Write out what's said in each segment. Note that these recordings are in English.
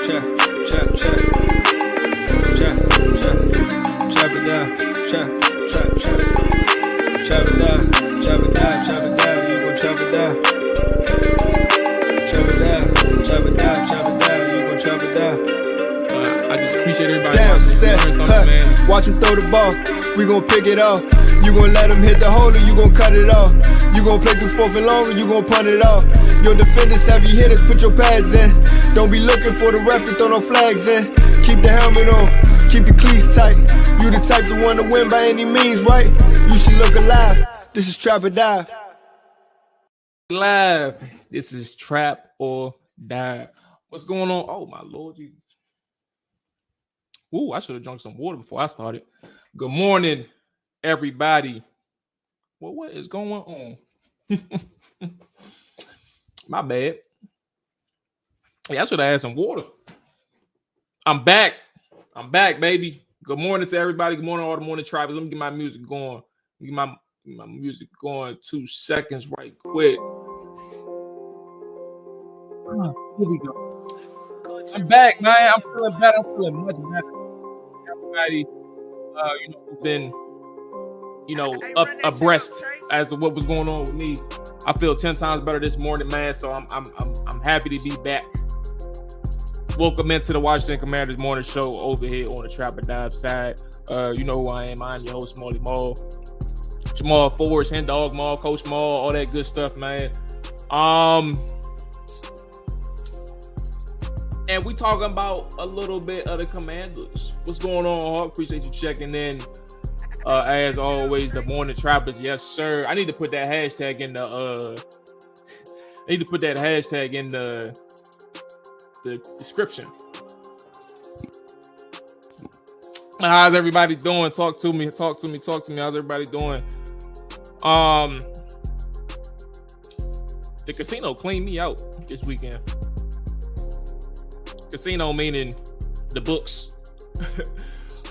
check, check, check, check, check, chop it down, check, check, check, chop it down, chop it down, chop it down, you gon' chop it down, chop it down, chop it down, chop it down, you gon' chop it down. I just appreciate everybody watching. Watch him throw the ball, we gon' pick it off. You gon' let him hit the hole or you gon' cut it off. You gon' play through fourth and long or you gon' punt it off. Your defenders, heavy hitters, put your pads in. Don't be looking for the ref to throw no flags in. Keep the helmet on, keep the cleats tight. You the type to want to win by any means, right? You should look alive. This is Trap or Die. Live. This is Trap or Die. What's going on? Oh my Lord Jesus. Ooh, I should have drunk some water before I started. Good morning, everybody. Well, what is going on? My bad. Yeah, I should have had some water. I'm back, baby. Good morning to everybody. Good morning, all the morning tribes. Let me get my music going. Get my music going 2 seconds right quick. Here we go. I'm back, man. I'm feeling better. I'm feeling much better. Everybody, been, up abreast as to what was going on with me. I feel 10 times better this morning, man. So I'm happy to be back. Welcome into the Washington Commanders morning show over here on the Trap or Dive side. You know who I am. I'm your host, Molly Maul. Jamal Forrest, Hen Dog Maul, Coach Maul, all that good stuff, man. And we talking about a little bit of the Commanders. What's going on, Hawk? Appreciate you checking in. As always, the morning trappers, yes, sir. I need to put that hashtag in the the description. How's everybody doing? Talk to me. How's everybody doing? The casino cleaned me out this weekend. Casino meaning the books.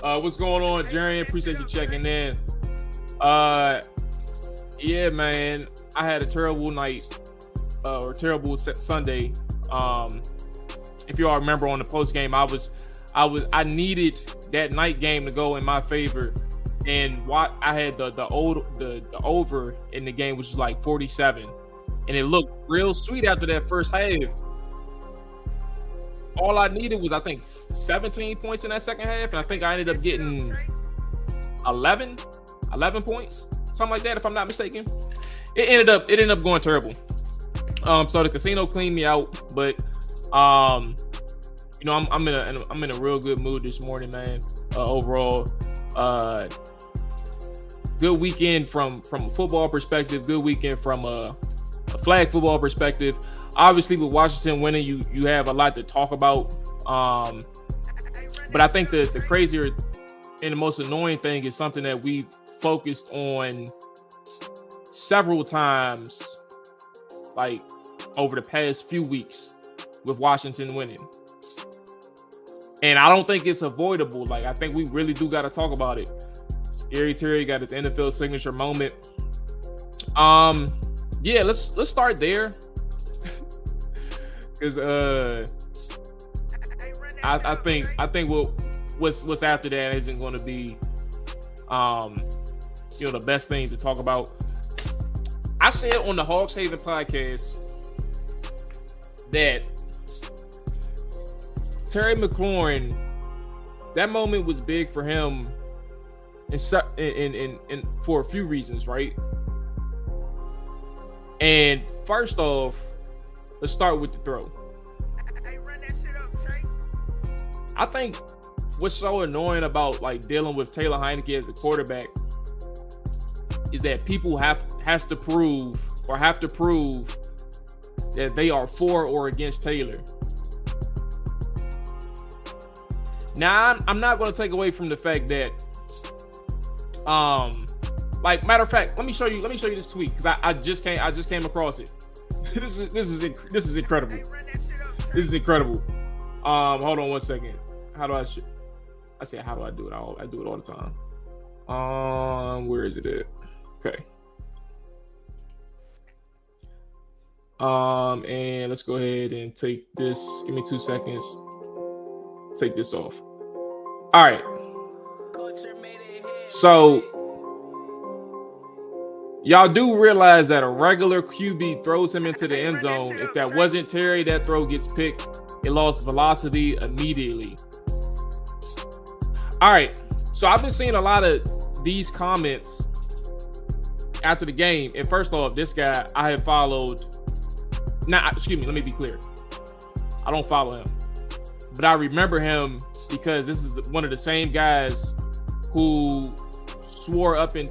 What's going on, Jerry? Appreciate you checking in. Yeah, man. I had a terrible night or terrible Sunday. If you all remember on the post game, I needed that night game to go in my favor, and I had the over in the game, which was like 47, and it looked real sweet after that first half. All I needed was, I think, 17 points in that second half, and I think I ended up getting 11 points, something like that, if I'm not mistaken. It ended up going terrible. So the casino cleaned me out, but I'm in a real good mood this morning, man. Overall, good weekend from a football perspective. Good weekend from a flag football perspective. Obviously, with Washington winning, you have a lot to talk about. But I think the crazier and the most annoying thing is something that we've focused on several times, like over the past few weeks, with Washington winning. And I don't think it's avoidable. Like, I think we really do got to talk about it. Scary Terry got his NFL signature moment. Yeah, let's start there. Because I think what's after that isn't going to be the best things to talk about. I said on the Hawks Haven podcast that Terry McLaurin, that moment was big for him, and for a few reasons, right? And first off, let's start with the throw. I think what's so annoying about like dealing with Taylor Heinicke as a quarterback is that people have to prove that they are for or against Taylor. Now, I'm not going to take away from the fact that, matter of fact, let me show you this tweet, because I just came across it. This is incredible. This is incredible. Hold on one second. How do I do it? I do it all the time. Where is it at? Okay. And let's go ahead and take this. Give me 2 seconds. take this off. All right. So y'all do realize that a regular QB throws him into the end zone. If that wasn't Terry, that throw gets picked. It lost velocity immediately. All right. So I've been seeing a lot of these comments after the game. And first off, this guy I have followed. Excuse me, let me be clear. I don't follow him. But I remember him because this is one of the same guys who swore up and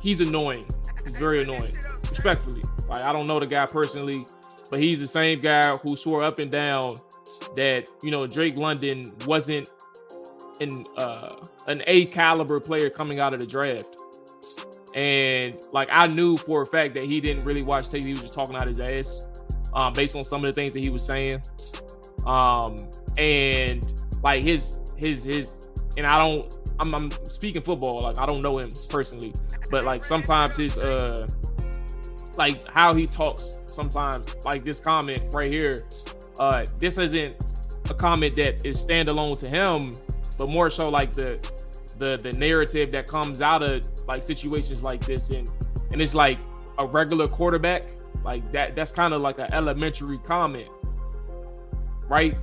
he's annoying. He's very annoying, respectfully. Like, I don't know the guy personally, but he's the same guy who swore up and down that, you know, Drake London wasn't an A caliber player coming out of the draft. And like, I knew for a fact that he didn't really watch tape. He was just talking out his ass, based on some of the things that he was saying. And like his, and I'm speaking football. Like, I don't know him personally, but like sometimes his, like how he talks sometimes, like this comment right here, this isn't a comment that is standalone to him, but more so like the narrative that comes out of like situations like this, and it's like a regular quarterback like that's kind of like an elementary comment, right?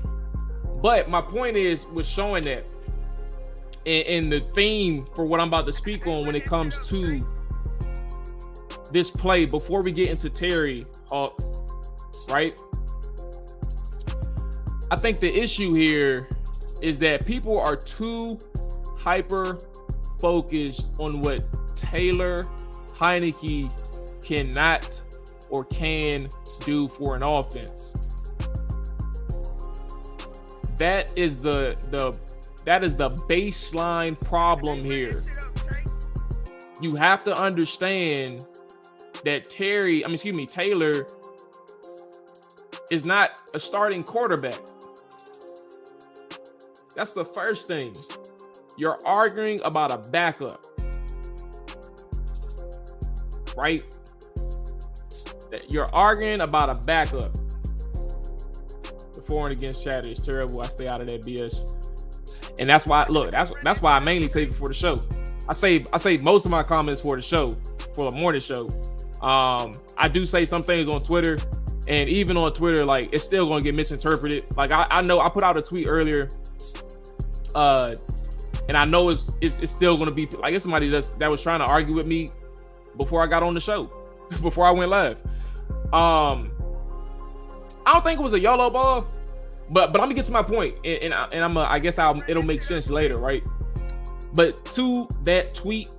But my point was showing that in the theme for what I'm about to speak on when it comes to this play, before we get into Terry, right? I think the issue here is that people are too hyper focused on what Taylor Heineke cannot or can do for an offense. That is the baseline problem here. You have to understand that Taylor is not a starting quarterback. That's the first thing. You're arguing about a backup, right? You're arguing about a backup. The for and against chatter is terrible. I stay out of that BS. And that's why, look, that's why I mainly save it for the show. I save most of my comments for the show, for the morning show. I do say some things on Twitter, and even on Twitter, like, it's still going to get misinterpreted. Like, I know I put out a tweet earlier, and I know it's still going to be like, it's somebody that was trying to argue with me before I got on the show, before I went live. I don't think it was a YOLO ball, but I'm gonna get to my point, and I guess it'll make sense later, right? But to that tweet,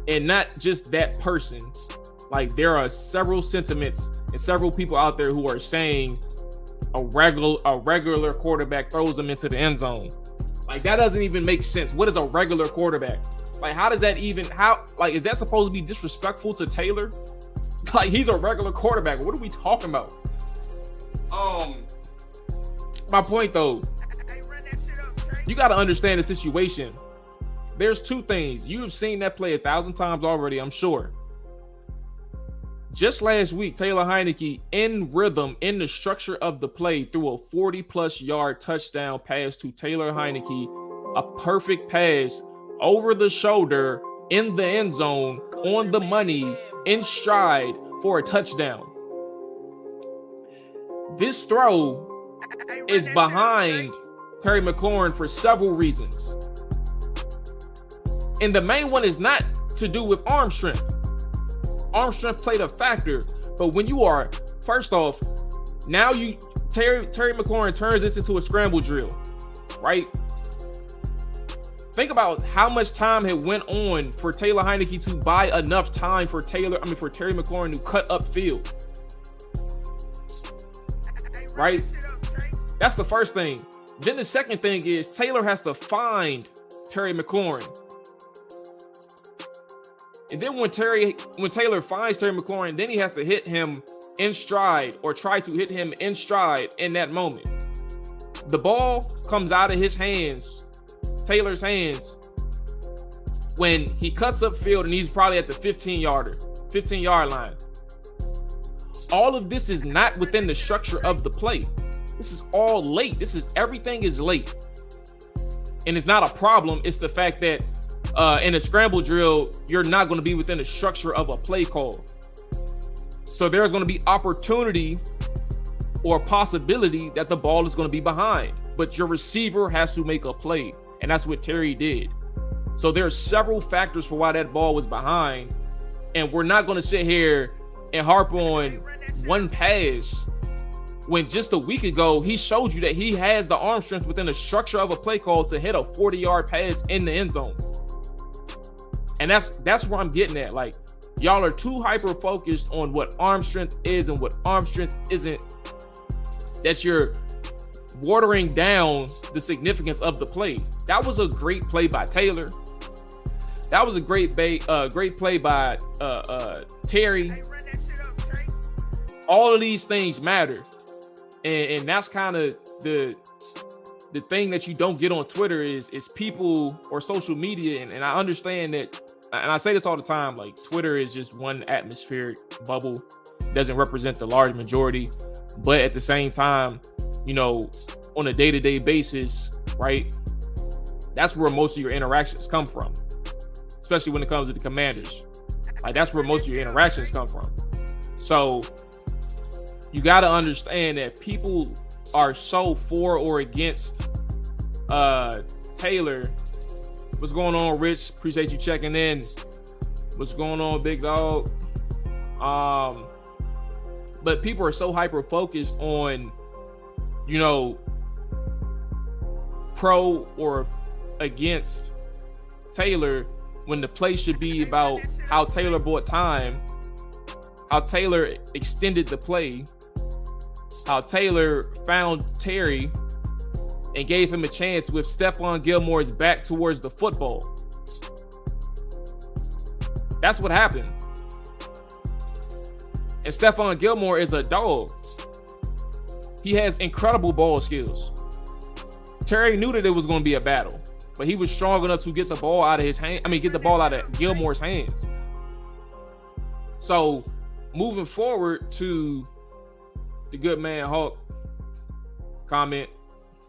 and not just that person, like, there are several sentiments and several people out there who are saying a regular quarterback throws them into the end zone. Like, that doesn't even make sense. What is a regular quarterback? Like, how does that even, is that supposed to be disrespectful to Taylor? Like, he's a regular quarterback. What are we talking about? My point though, you got to understand the situation. There's two things. You have seen that play 1,000 times already, I'm sure. Just last week, Taylor Heineke, in rhythm, in the structure of the play, threw a 40-plus yard touchdown pass to Taylor Heineke, a perfect pass over the shoulder in the end zone, on the money, in stride for a touchdown. This throw is behind Terry McLaurin for several reasons. And the main one is not to do with arm strength. Arm strength played a factor, but when you are, first off, now Terry McLaurin turns this into a scramble drill, right? Think about how much time had went on for Taylor Heineke to buy enough time for Terry McLaurin to cut upfield, right? That's the first thing. Then the second thing is Taylor has to find Terry McLaurin. And then when Taylor finds Terry McLaurin, then he has to hit him in stride, or try to hit him in stride in that moment. The ball comes out of his hands, Taylor's hands, when he cuts upfield, and he's probably at the 15-yard line. All of this is not within the structure of the play. This is all late. Everything is late. And it's not a problem. It's the fact that in a scramble drill, you're not going to be within the structure of a play call. So there's going to be opportunity or possibility that the ball is going to be behind, but your receiver has to make a play. And that's what Terry did. So there are several factors for why that ball was behind. And we're not going to sit here and harp on one pass when just a week ago, he showed you that he has the arm strength within the structure of a play call to hit a 40-yard pass in the end zone. And that's where I'm getting at. Like, y'all are too hyper-focused on what arm strength is and what arm strength isn't, that you're watering down the significance of the play. That was a great play by Taylor. That was a great play by Terry. All of these things matter. And that's kind of the thing that you don't get on Twitter is people or social media. And I understand that, and I say this all the time, like Twitter is just one atmospheric bubble, doesn't represent the large majority. But at the same time, you know, on a day-to-day basis, right, that's where most of your interactions come from, especially when it comes to the Commanders. Like, that's where most of your interactions come from. So you got to understand that people are so for or against Taylor. What's going on, Rich? Appreciate you checking in. What's going on, big dog? But people are so hyper focused on, you know, pro or against Taylor, when the play should be about how Taylor bought time, how Taylor extended the play, how Taylor found Terry and gave him a chance with Stephon Gilmore's back towards the football. That's what happened. And Stephon Gilmore is a dog. He has incredible ball skills. Terry knew that it was going to be a battle, but he was strong enough to get the ball out of his hand. Get the ball out of Gilmore's hands. So moving forward to the good man Hawk comment,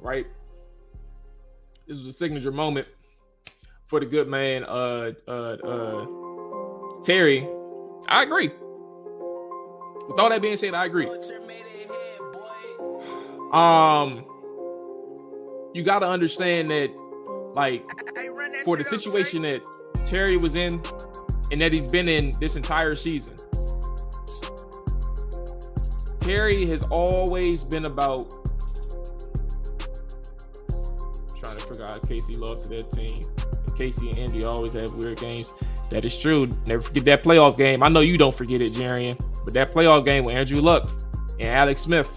right? This was a signature moment for the good man Terry. I agree. With all that being said, I agree. You got to understand that, like, for the situation that Terry was in and that he's been in this entire season, Terry has always been about trying to figure out how Casey lost to that team. And Casey and Andy always have weird games. That is true. Never forget that playoff game. I know you don't forget it, Jarian, but that playoff game with Andrew Luck and Alex Smith,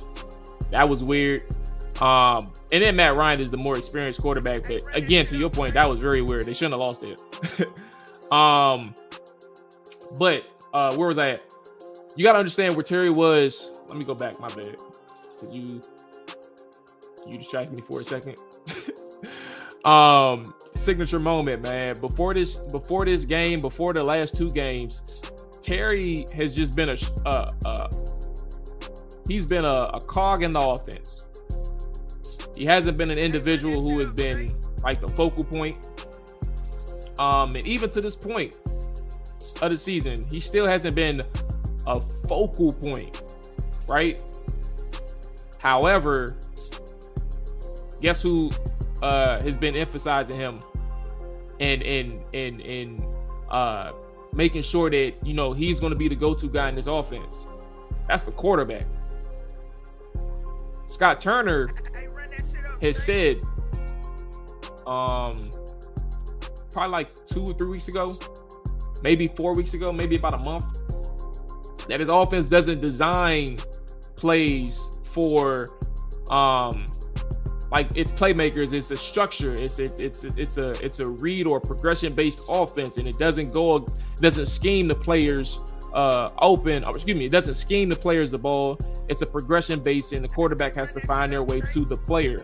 that was weird. And then Matt Ryan is the more experienced quarterback. But again, to your point, that was very weird. They shouldn't have lost it. But where was I at? You got to understand where Terry was. Let me go back. My bad. You distracted me for a second. Signature moment, man. Before this game, before the last two games, Terry has just been he's been a cog in the offense. He hasn't been an individual who has been like the focal point. And even to this point of the season, he still hasn't been a focal point, right? However, guess who has been emphasizing him and making sure that, you know, he's going to be the go-to guy in this offense? That's the quarterback. Scott Turner has said probably like 2 or 3 weeks ago, maybe 4 weeks ago, maybe about a month, that his offense doesn't design plays for like its playmakers. It's a structure. It's a read or progression based offense, and it doesn't scheme the players it doesn't scheme the players the ball. It's a progression based, and the quarterback has to find their way to the player.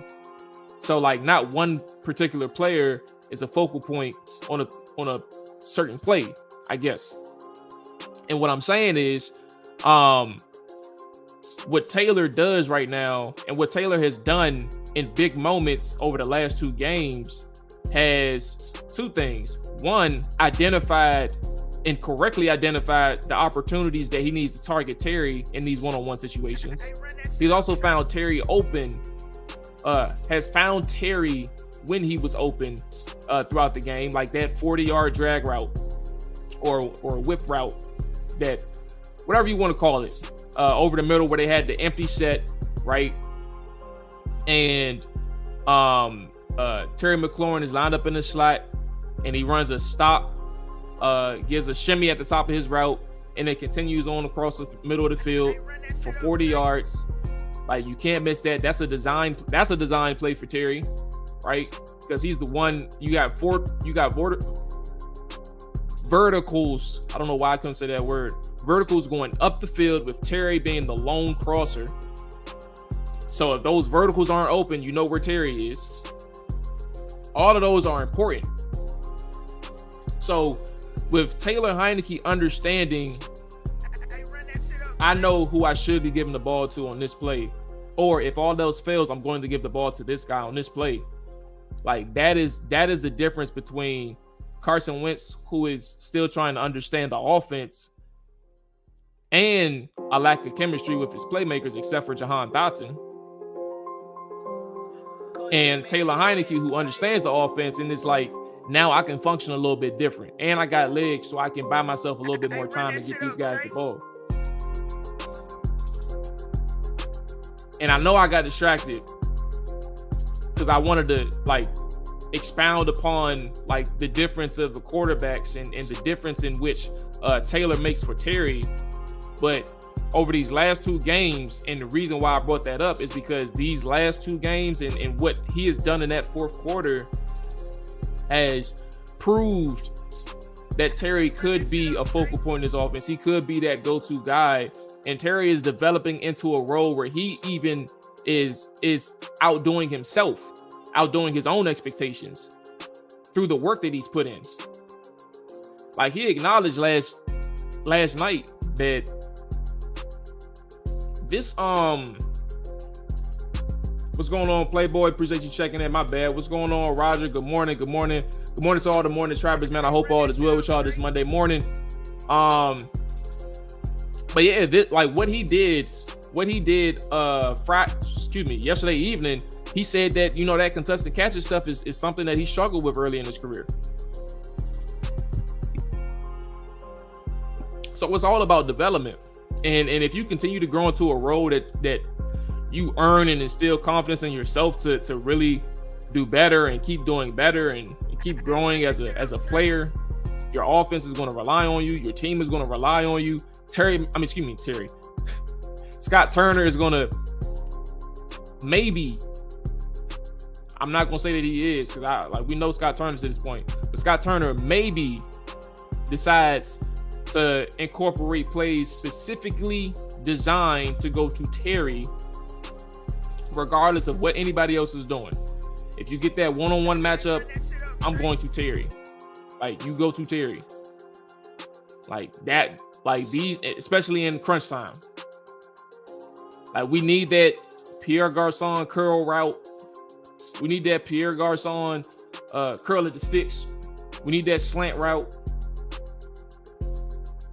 So like not one particular player is a focal point on a certain play, I guess. And what I'm saying is, what Taylor does right now and what Taylor has done in big moments over the last 2 games has 2 things. One, correctly identified the opportunities that he needs to target Terry in these one-on-one situations. He's also found Terry open, has found Terry when he was open throughout the game, like that 40-yard drag route or whip route, that whatever you want to call it, over the middle where they had the empty set, right? And Terry McLaurin is lined up in the slot and he runs a stop, gives a shimmy at the top of his route, and then continues on across the middle of the field for 40 yards. Like, you can't miss that. That's a design play for Terry, right? Because he's the one. You got verticals. I don't know why I couldn't say that word. Verticals going up the field with Terry being the lone crosser. So if those verticals aren't open, you know where Terry is. All of those are important. So with Taylor Heinicke understanding, I know who I should be giving the ball to on this play. Or if all else fails, I'm going to give the ball to this guy on this play. Like, that is the difference between Carson Wentz, who is still trying to understand the offense, and a lack of chemistry with his playmakers, except for Jahan Dotson. And Taylor Heinicke, who understands the offense, and it's like, now I can function a little bit different. And I got legs, so I can buy myself a little bit more time to get these guys the ball. And I know I got distracted because I wanted to, like, expound upon, like, the difference of the quarterbacks and the difference in which Taylor makes for Terry. But over these last 2 games, and the reason why I brought that up is because these last 2 games and what he has done in that 4th quarter has proved that Terry could be a focal point in his offense. He could be that go-to guy. And Terry is developing into a role where he even is outdoing himself, outdoing his own expectations through the work that he's put in. Like, he acknowledged last night that this what's going on, Playboy? Appreciate you checking in. My bad. What's going on, Roger? Good morning. Good morning. Good morning to all the morning trappers, man. I hope all is well with y'all this Monday morning. But yeah, this, like, what he did yesterday evening, he said that, you know, that contested catches stuff is something that he struggled with early in his career. So it's all about development. And if you continue to grow into a role that you earn and instill confidence in yourself to really do better and keep doing better and keep growing as a player, your offense is going to rely on you. Your team is going to rely on you. Terry. Scott Turner is going to maybe, I'm not going to say that he is, because we know Scott Turner to this point, but Scott Turner maybe decides to incorporate plays specifically designed to go to Terry, regardless of what anybody else is doing. If you get that one-on-one matchup, I'm going to Terry. Like, you go to Terry. Like that, like these, especially in crunch time. Like, we need that Pierre Garçon curl route. We need that Pierre Garçon curl at the sticks. We need that slant route.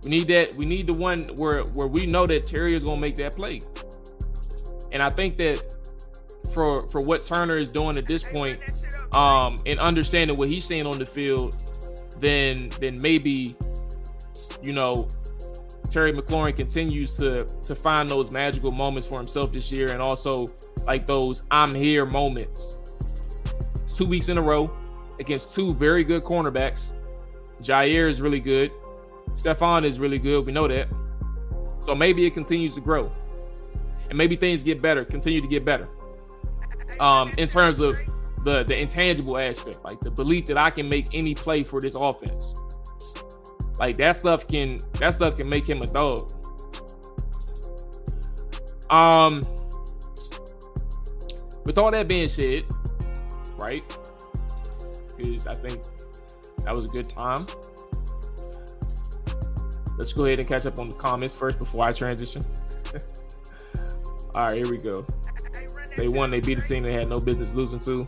We need the one where we know that Terry is going to make that play. And I think that for what Turner is doing at this point, and understanding what he's seeing on the field, then maybe, you know, Terry McLaurin continues to find those magical moments for himself this year, and also like those I'm here moments. It's 2 weeks in a row against 2 very good cornerbacks. Jair is really good. Stephon is really good. We know that. So maybe it continues to grow, and maybe things get better, continue to get better. In terms of the intangible aspect, like the belief that I can make any play for this offense. Like, that stuff can make him a dog. With all that being said, right? Because I think that was a good time. Let's go ahead and catch up on the comments first before I transition. All right, here we go. They won. They beat a team they had no business losing to.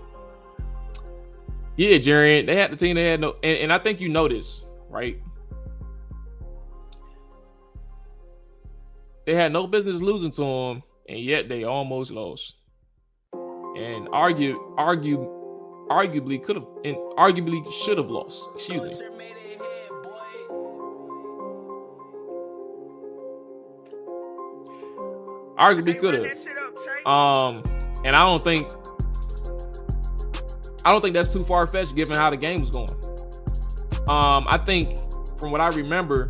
Yeah, Jerry, they had the team they had no, and I think you know this, right? They had no business losing to them, and yet they almost lost. And arguably could have, and arguably should have lost. Excuse me. Arguably could have. And I don't think that's too far-fetched given how the game was going. I think from what I remember,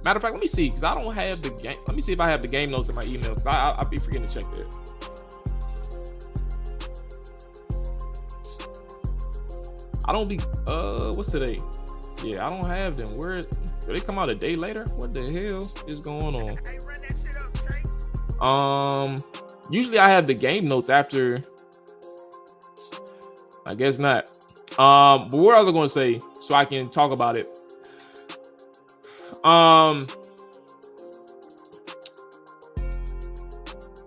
matter of fact, let me see, because I don't have the game. Let me see if I have the game notes in my email, because I'll be forgetting to check that. I don't be what's today? Yeah, I don't have them. Where do they come out a day later? What the hell is going on? Usually I have the game notes after. I guess not. But what I was going to say, so I can talk about it.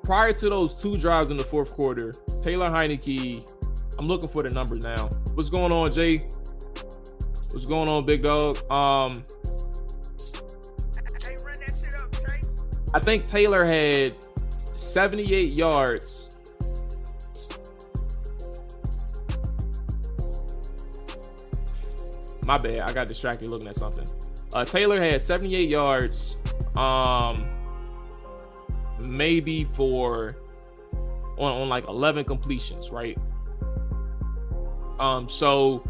Prior to those 2 drives in the fourth quarter, Taylor Heineke, I'm looking for the numbers now. What's going on, Jay? What's going on, big dog? I think Taylor had 78 yards. My bad, I got distracted looking at something. Taylor had 78 yards, maybe on like 11 completions, right? So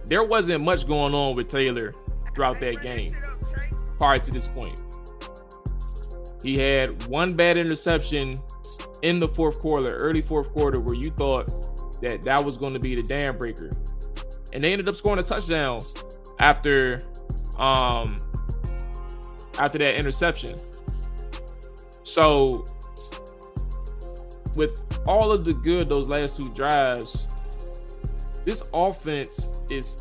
there wasn't much going on with Taylor throughout that game prior to this point. He had 1 bad interception in the fourth quarter, early fourth quarter, where you thought that was going to be the dam breaker. And they ended up scoring a touchdown after that interception. So with all of the good those last 2 drives, this offense is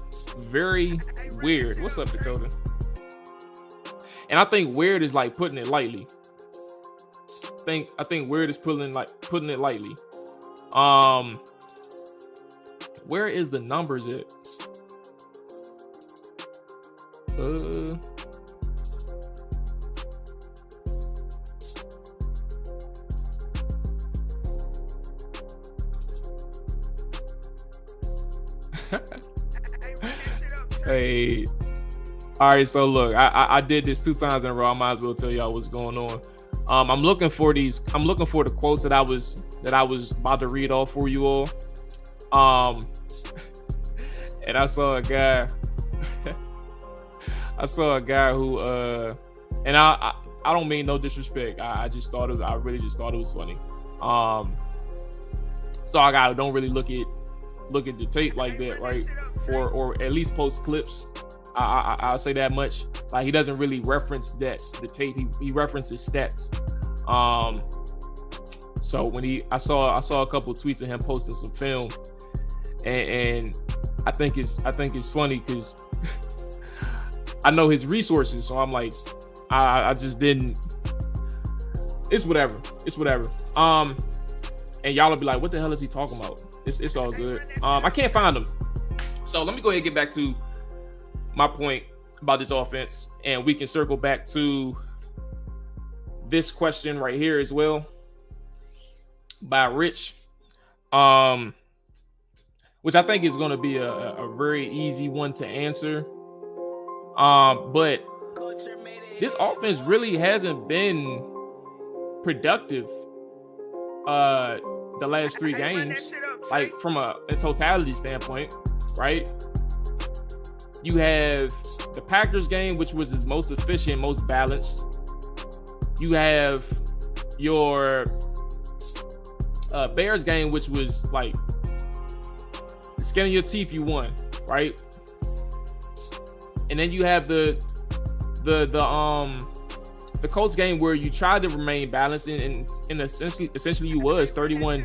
very weird. What's up, Dakota? And I think weird is like putting it lightly. I think weird is putting it lightly. Where is the numbers at? Hey, all right. So look, I did this 2 times in a row. I might as well tell y'all what's going on. I'm looking for the quotes that I was about to read off for you all. And I saw a guy. Who and I don't mean no disrespect. I really just thought it was funny. So I don't really look at the tape like that, right? Or at least post clips. I'll say that much. Like, he doesn't really reference the tape. He references stats. So when I saw a couple of tweets of him posting some film, and I think it's funny because I know his resources, so I'm like, I just didn't. It's whatever. And y'all will be like, what the hell is he talking about? It's all good. I can't find them. So let me go ahead and get back to my point about this offense, and we can circle back to this question right here as well by Rich, which I think is going to be a very easy one to answer. But this offense really hasn't been productive the last 3 games, like from a totality standpoint, right? You have the Packers game, which was his most efficient, most balanced. You have your Bears game, which was like skin of your teeth, you won, right? And then you have the Colts game where you tried to remain balanced, and essentially you was 31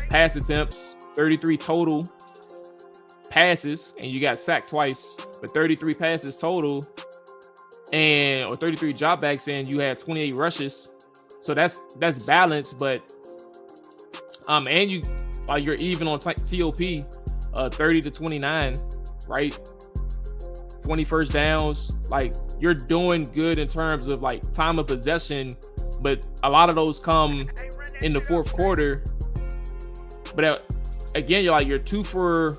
pass attempts, 33 total passes, and you got sacked twice, but 33 passes total, or 33 dropbacks, and you had 28 rushes. So that's balanced, but and you like you're even on TOP, 30 to 29, right? 20 first downs. Like, you're doing good in terms of like time of possession, but a lot of those come in the fourth quarter. But again, you're 2 for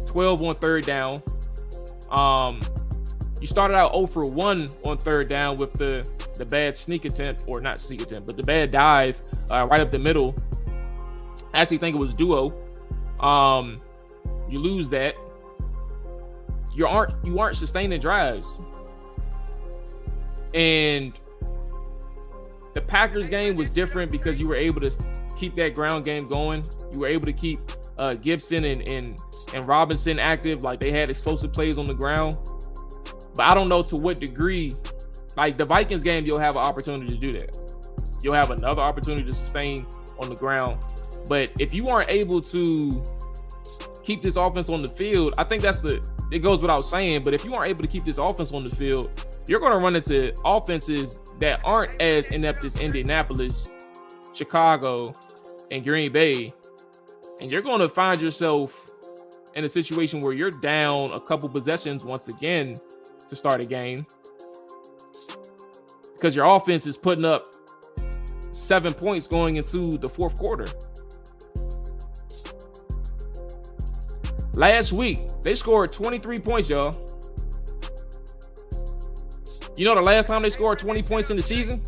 12 on third down. You started out 0 for 1 on third down with the bad sneak attempt, or not sneak attempt, but the bad dive right up the middle. I actually think it was duo. You lose that. You aren't sustaining drives. And the Packers game was different because you were able to keep that ground game going. You were able to keep Gibson and Robinson active. Like, they had explosive plays on the ground. But I don't know to what degree. Like, the Vikings game, you'll have an opportunity to do that. You'll have another opportunity to sustain on the ground. But if you aren't able to keep this offense on the field, I think it goes without saying, but if you aren't able to keep this offense on the field, you're going to run into offenses that aren't as inept as Indianapolis, Chicago, and Green Bay. And you're going to find yourself in a situation where you're down a couple possessions once again to start a game, because your offense is putting up 7 points going into the fourth quarter. Last week, they scored 23 points, y'all. You know the last time they scored 20 points in the season?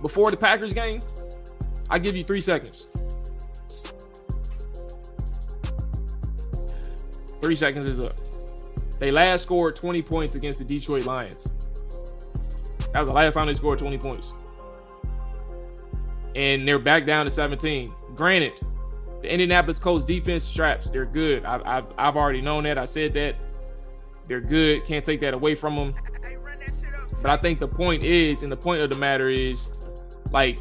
Before the Packers game? I'll give you 3 seconds. 3 seconds is up. They last scored 20 points against the Detroit Lions. That was the last time they scored 20 points. And they're back down to 17. Granted, the Indianapolis Colts defense straps, they're good. I've already known that. I said that. They're good. Can't take that away from them. But I think the point is, and the point of the matter is, like,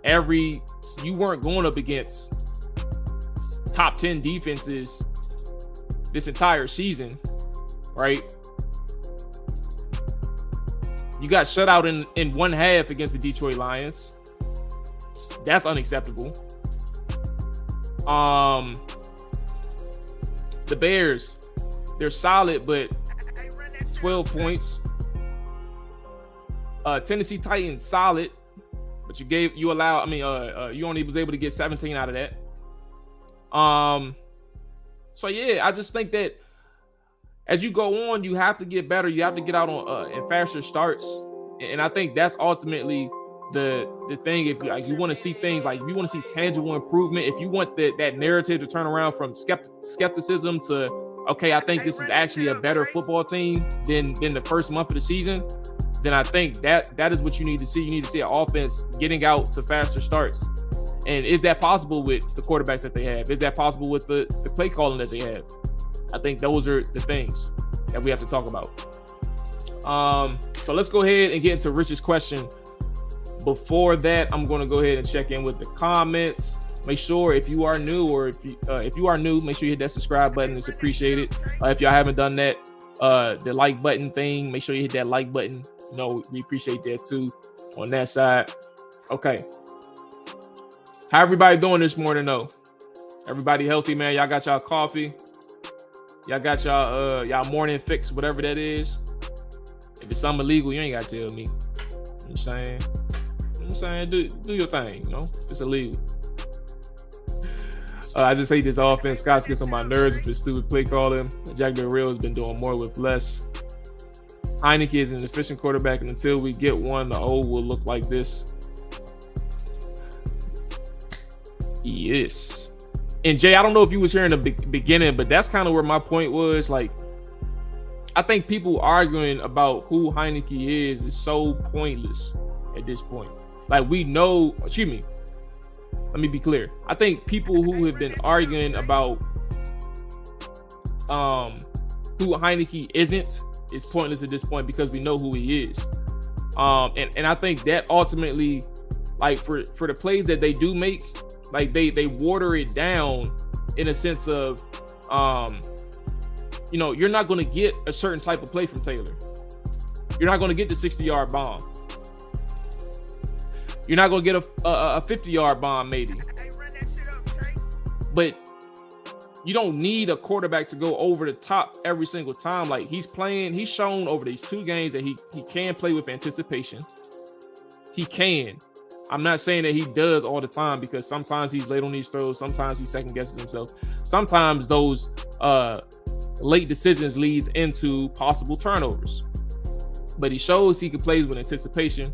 you weren't going up against top 10 defenses this entire season, right? You got shut out in one half against the Detroit Lions. That's unacceptable. The Bears, they're solid, but 12 points. Tennessee Titans, solid, but you only was able to get 17 out of that. So yeah, I just think that as you go on, you have to get better. You have to get out on in faster starts, and I think that's ultimately the thing. If you want to see things, like, if you want to see tangible improvement, if you want that narrative to turn around from skepticism to, okay, I think this is actually a better football team than the first month of the season, then I think that is what you need to see. You need to see an offense getting out to faster starts. And is that possible with the quarterbacks that they have? Is that possible with the play calling that they have? I think those are the things that we have to talk about. So let's go ahead and get into Rich's question. Before that, I'm going to go ahead and check in with the comments. Make sure if you are new, or if you are new, make sure you hit that subscribe button. It's appreciated. If y'all haven't done that, the like button thing, make sure you hit that like button. You know, we appreciate that too on that side. Okay. How everybody doing this morning though? Everybody healthy, man? Y'all got y'all coffee? Y'all got y'all morning fix, whatever that is? If it's something illegal, you ain't gotta tell me. You know what I'm saying? Do your thing, you know? It's illegal. I just hate this offense. Scott gets on my nerves with his stupid play calling. Jack Del Rio has been doing more with less. Heineke is an efficient quarterback, and until we get one, the O will look like this. Yes. And Jay, I don't know if you was here in the beginning, but that's kind of where my point was. Like, I think people arguing about who Heineke is so pointless at this point. Like, we know, excuse me, let me be clear. I think people who have been arguing about who Heineke isn't is pointless at this point, because we know who he is. And I think that ultimately, like, for the plays that they do make, like, they water it down in a sense of, you're not going to get a certain type of play from Taylor. You're not going to get the 60-yard bomb. You're not gonna get a 50-yard bomb, maybe. But you don't need a quarterback to go over the top every single time. Like, he's shown over these 2 games that he can play with anticipation. He can. I'm not saying that he does all the time, because sometimes he's late on these throws. Sometimes he second guesses himself. Sometimes those late decisions leads into possible turnovers. But he shows he can play with anticipation.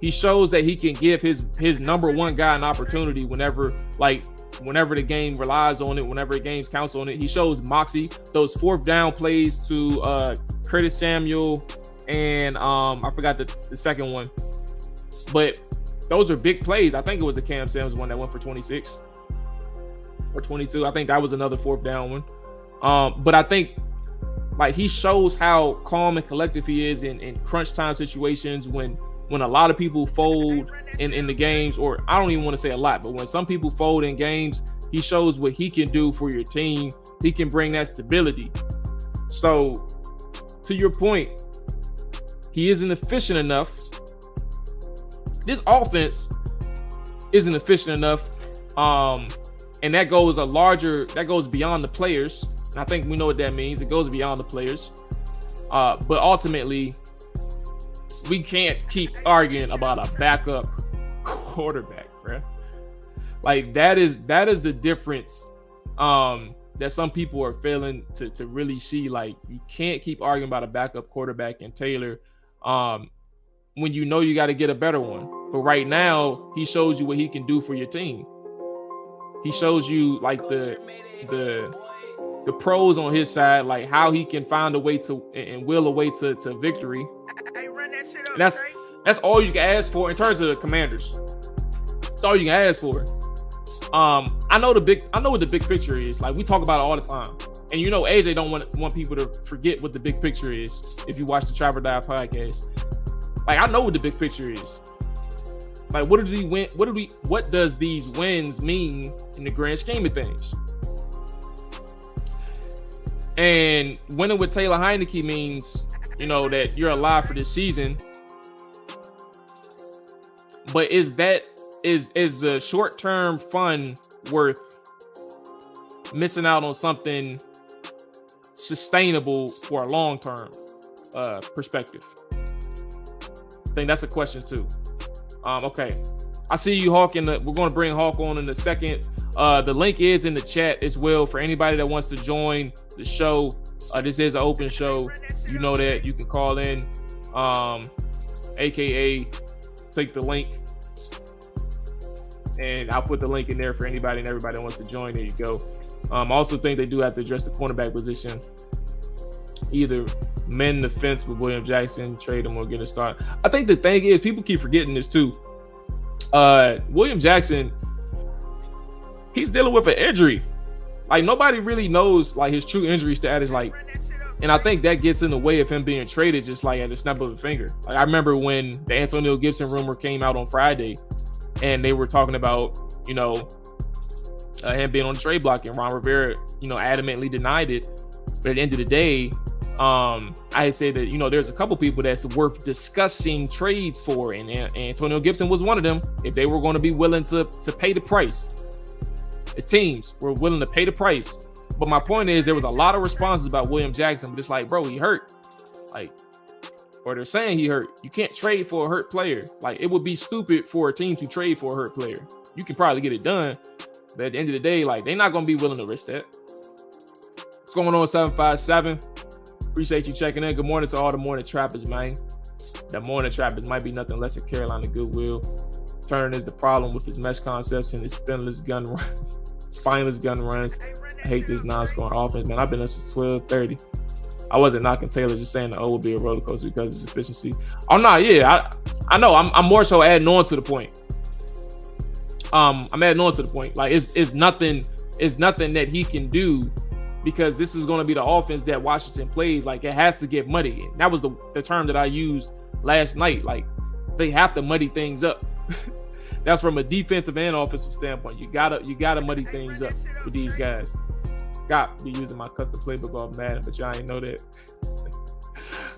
He shows that he can give his number one guy an opportunity whenever the game relies on it, whenever the game counts on it. He shows moxie. Those 4th down plays to Curtis Samuel and I forgot the second one. But those are big plays. I think it was the Cam Sims one that went for 26 or 22. I think that was another 4th down one. But I think, like, he shows how calm and collective he is in crunch time situations when a lot of people fold in the games, or I don't even want to say a lot, but when some people fold in games, he shows what he can do for your team. He can bring that stability. So, to your point, he isn't efficient enough. This offense isn't efficient enough. And that goes beyond the players. And I think we know what that means. It goes beyond the players. But ultimately, we can't keep arguing about a backup quarterback, bro. Like, that is the difference that some people are failing to really see. Like, you can't keep arguing about a backup quarterback in Taylor when you know you got to get a better one. But right now, he shows you what he can do for your team. He shows you, like, the pros on his side, like how he can find a way to and will a way to victory. And that's all you can ask for in terms of the Commanders. That's all you can ask for. I know what the big picture is. Like, we talk about it all the time. And you know, AJ don't want people to forget what the big picture is. If you watch the Trap or Die podcast, like, I know what the big picture is. Like, what does these wins mean in the grand scheme of things? And winning with Taylor Heineke means, you know, that you're alive for this season. But is the short-term fun worth missing out on something sustainable for a long-term perspective? I think that's a question too. Okay, I see you, Hawk. We're going to bring Hawk on in a second. The link is in the chat as well for anybody that wants to join the show. This is an open show. You know that. You can call in, aka take the link, and I'll put the link in there for anybody and everybody that wants to join. There you go. I also think they do have to address the cornerback position. Either mend the fence with William Jackson, trade him, or get a start. I think the thing is, people keep forgetting this too. William Jackson, he's dealing with an injury. Like, nobody really knows, like, his true injury status. Like, and I think that gets in the way of him being traded, just like at the snap of a finger. Like, I remember when the Antonio Gibson rumor came out on Friday, and they were talking about, you know, him being on the trade block, and Ron Rivera, you know, adamantly denied it. But at the end of the day, I say that, you know, there's a couple people that's worth discussing trades for, and Antonio Gibson was one of them. If they were going to be willing to pay the price, the teams were willing to pay the price. But my point is, there was a lot of responses about William Jackson, but it's like, bro, he hurt. Like, or they're saying he hurt. You can't trade for a hurt player. Like, it would be stupid for a team to trade for a hurt player. You can probably get it done, but at the end of the day, like, they're not going to be willing to risk that. What's going on, 757? Appreciate you checking in. Good morning to all the morning trappers, man. The morning trappers might be nothing less than Carolina Goodwill. Turner is the problem with his mesh concepts and his spineless gun runs. I hate this non-scoring offense, man. I've been up since 12:30. I wasn't knocking Taylor, just saying the O will be a roller coaster because of his efficiency. Oh no, yeah, I know. I'm more so adding on to the point. I'm adding on to the point. Like, it's nothing that he can do, because this is going to be the offense that Washington plays. Like, it has to get muddy. And that was the term that I used last night. Like, they have to muddy things up. That's from a defensive and offensive standpoint. You gotta muddy things up with these guys. Scott be using my custom playbook off Madden, but y'all ain't know that.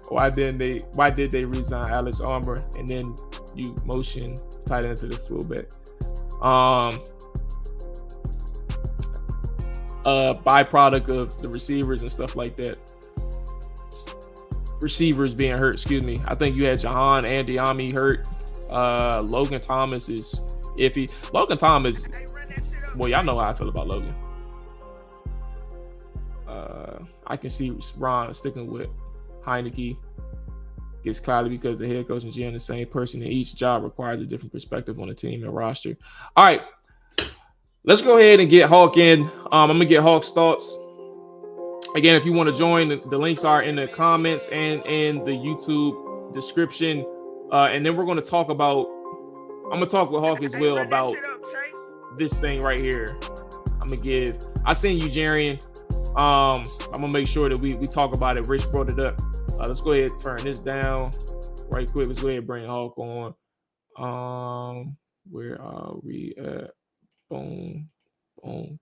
Why did they resign Alex Armour and then you motion tight end to the fullback. Um, byproduct of the receivers and stuff like that. Receivers being hurt, excuse me. I think you had Jahan and Diami hurt. Logan Thomas is iffy. Logan Thomas, well, y'all know how I feel about Logan. I can see Ron sticking with Heineke. Gets cloudy because the head coach and GM are the same person, and each job requires a different perspective on the team and roster. All right, let's go ahead and get Hawk in. I'm gonna get Hawk's thoughts. Again, if you want to join, the links are in the comments and in the YouTube description. And then we're going to talk about, I'm going to talk with Hawk as well about this thing right here. I seen you, Jarian. I'm going to make sure that we talk about it. Rich brought it up. Let's go ahead and turn this down right quick. Let's go ahead and bring Hawk on. Where are we at? Boom, boom.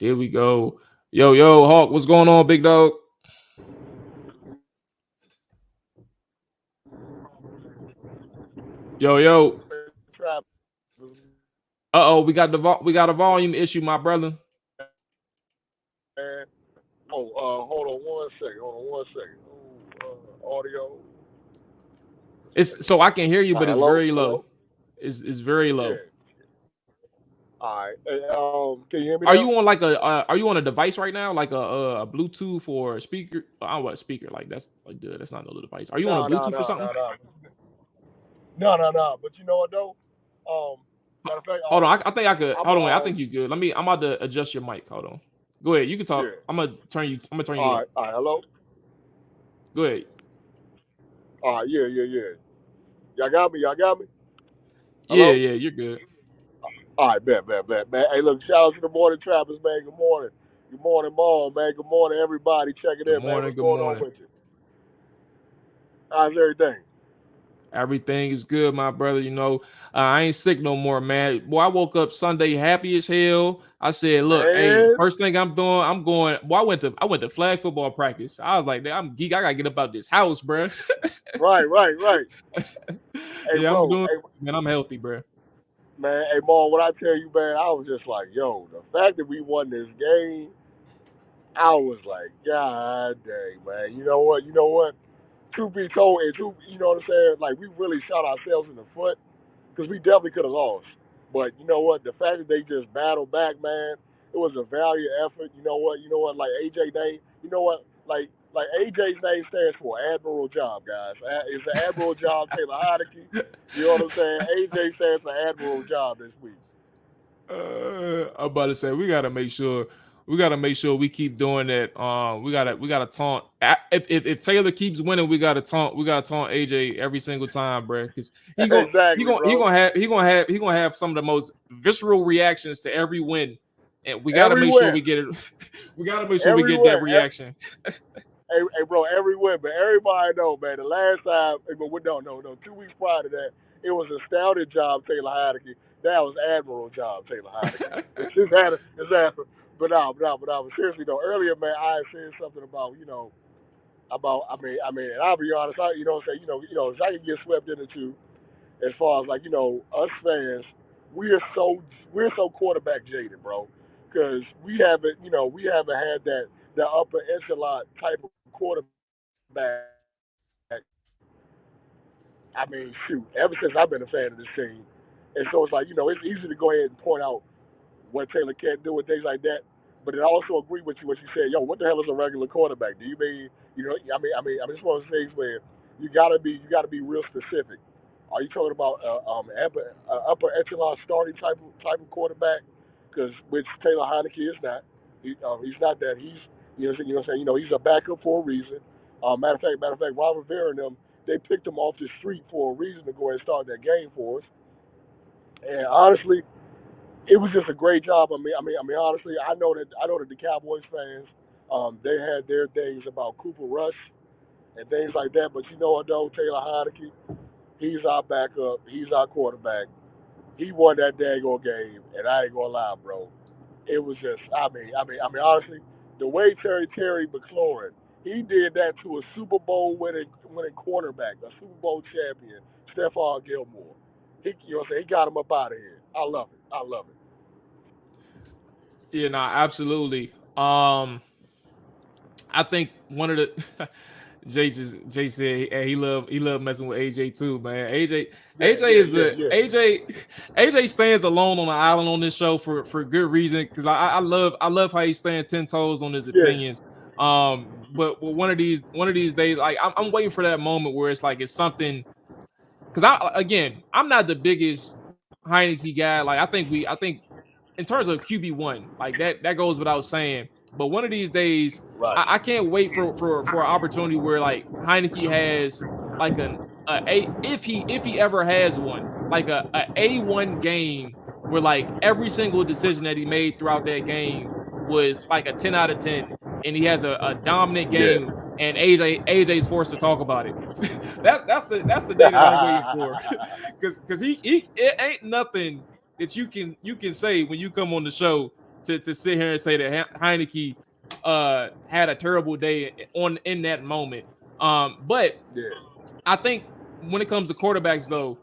There we go. Yo, Hawk, what's going on, big dog? Yo. Uh-oh, we got a volume issue, my brother. Hold on one second. Audio. It's so I can hear you, but it's hello? very low. Hello? It's very low. Yeah. All right. Can you hear me? Are you on like are you on a device right now, like a Bluetooth or a speaker? I don't know what speaker. Like that's like dude, that's not another device. Are you on a Bluetooth or something? No. But you know what though? Matter of fact, hold on. I think I could. Hold on. Wait. I think you good. I'm about to adjust your mic. Hold on. Go ahead. You can talk. Yeah. I'm gonna turn you. All right. Hello. Go ahead. All right. Yeah. Y'all got me. Hello? Yeah. You're good. All right. Bet, man. Hey, look. Shout out to the morning trappers, man. Good morning. Good morning, Mom, man. Good morning, everybody. Check it in, man. What's going on with you? How's everything? Everything is good, my brother. You know, I ain't sick no more, man. Boy, I woke up Sunday happy as hell. I said, look, hey, first thing I'm doing, I'm going. Well, I went to flag football practice. I was like, I'm geek. I gotta get up out this house, bro. Right. Hey, yeah, bro, I'm doing, man. I'm healthy, bro. Man, hey, Mom, what I tell you, man, I was just like, yo, the fact that we won this game, I was like, God dang, man. You know what? Truth be told, and you know what I'm saying? Like, we really shot ourselves in the foot because we definitely could have lost. But you know what? The fact that they just battled back, man, it was a valiant effort. You know what? Like AJ name, you know what? Like AJ's name stands for Admiral Job, guys. It's the Admiral Job, Taylor Heineke. You know what I'm saying? AJ stands for Admiral Job this week. I'm about to say we gotta make sure we keep doing that. We gotta taunt. If Taylor keeps winning, we gotta taunt AJ every single time, bro. Because he gonna have some of the most visceral reactions to every win, and we gotta make sure we get it. We gotta make sure we get that reaction. Hey, bro, every win, but everybody know, man. The last time, no, 2 weeks prior to that, it was astounding job, Taylor Heineke. That was Admiral job, Taylor Heineke. But seriously though, earlier, man, I had said something about, and I'll be honest, I can get swept into as far as like, us fans, we're so quarterback jaded, bro, because we haven't had that upper echelon type of quarterback. Shoot, ever since I've been a fan of this team, and so it's like, it's easy to go ahead and point out what Taylor can't do and things like that. But it also agree with you what you said. Yo, what the hell is a regular quarterback? Do you mean, it's one of those things where you gotta be real specific. Are you talking about upper echelon starting type of quarterback? Because which Taylor Heineke is not. He's not that. He's he's a backup for a reason. Matter of fact, Ron Rivera and them, they picked him off the street for a reason to go ahead and start that game for us. And honestly, it was just a great job. Honestly, I know that the Cowboys fans, they had their things about Cooper Rush and things like that. But you know what though, Taylor Heineke, he's our backup. He's our quarterback. He won that daggone game, and I ain't gonna lie, bro. It was just, honestly, the way Terry McLaurin, he did that to a Super Bowl winning quarterback, a Super Bowl champion, Stephon Gilmore. he got him up out of here. I love it. I love it. Yeah, no, absolutely. I think one of the Jay said hey, he love messing with AJ too, man. Yeah, AJ yeah, is yeah, the yeah. AJ stands alone on the island on this show for good reason because I love how he stands 10 toes on his Yeah. opinions. But one of these days, like I'm waiting for that moment where it's like it's something because I'm not the biggest Heineke guy. Like I think in terms of QB1, like that goes without saying. But one of these days, Right. I can't wait for an opportunity where like Heineke has like if he ever has one, like A1 game where like every single decision that he made throughout that game was like a 10 out of 10 and he has a dominant game Yeah. and AJ's forced to talk about it. That's the day that I'm waiting for. Cause he it ain't nothing that you can say when you come on the show to sit here and say that Heineke had a terrible day in that moment. But Yeah. I think when it comes to quarterbacks though,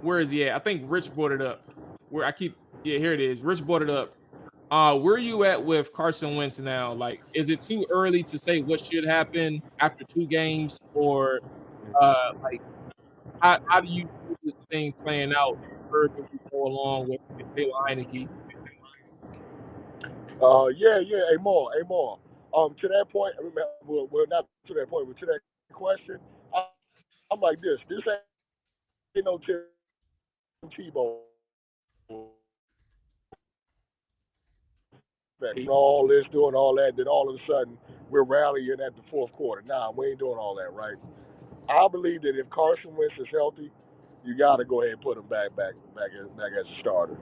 where is he at? I think Rich brought it up. Where I keep here it is. Rich brought it up. Where are you at with Carson Wentz now? Like, is it too early to say what should happen after 2 games, or like how do you see this thing playing out further we go along with Taylor Heineke? Yeah, yeah. A more. To that point, I mean, well, not to that point, but to that question, I'm like this. This ain't no Tim Tebow back. All this, doing all that, then all of a sudden we're rallying at the fourth quarter. Nah, we ain't doing all that, right? I believe that if Carson Wentz is healthy, you got to go ahead and put him back as a starter.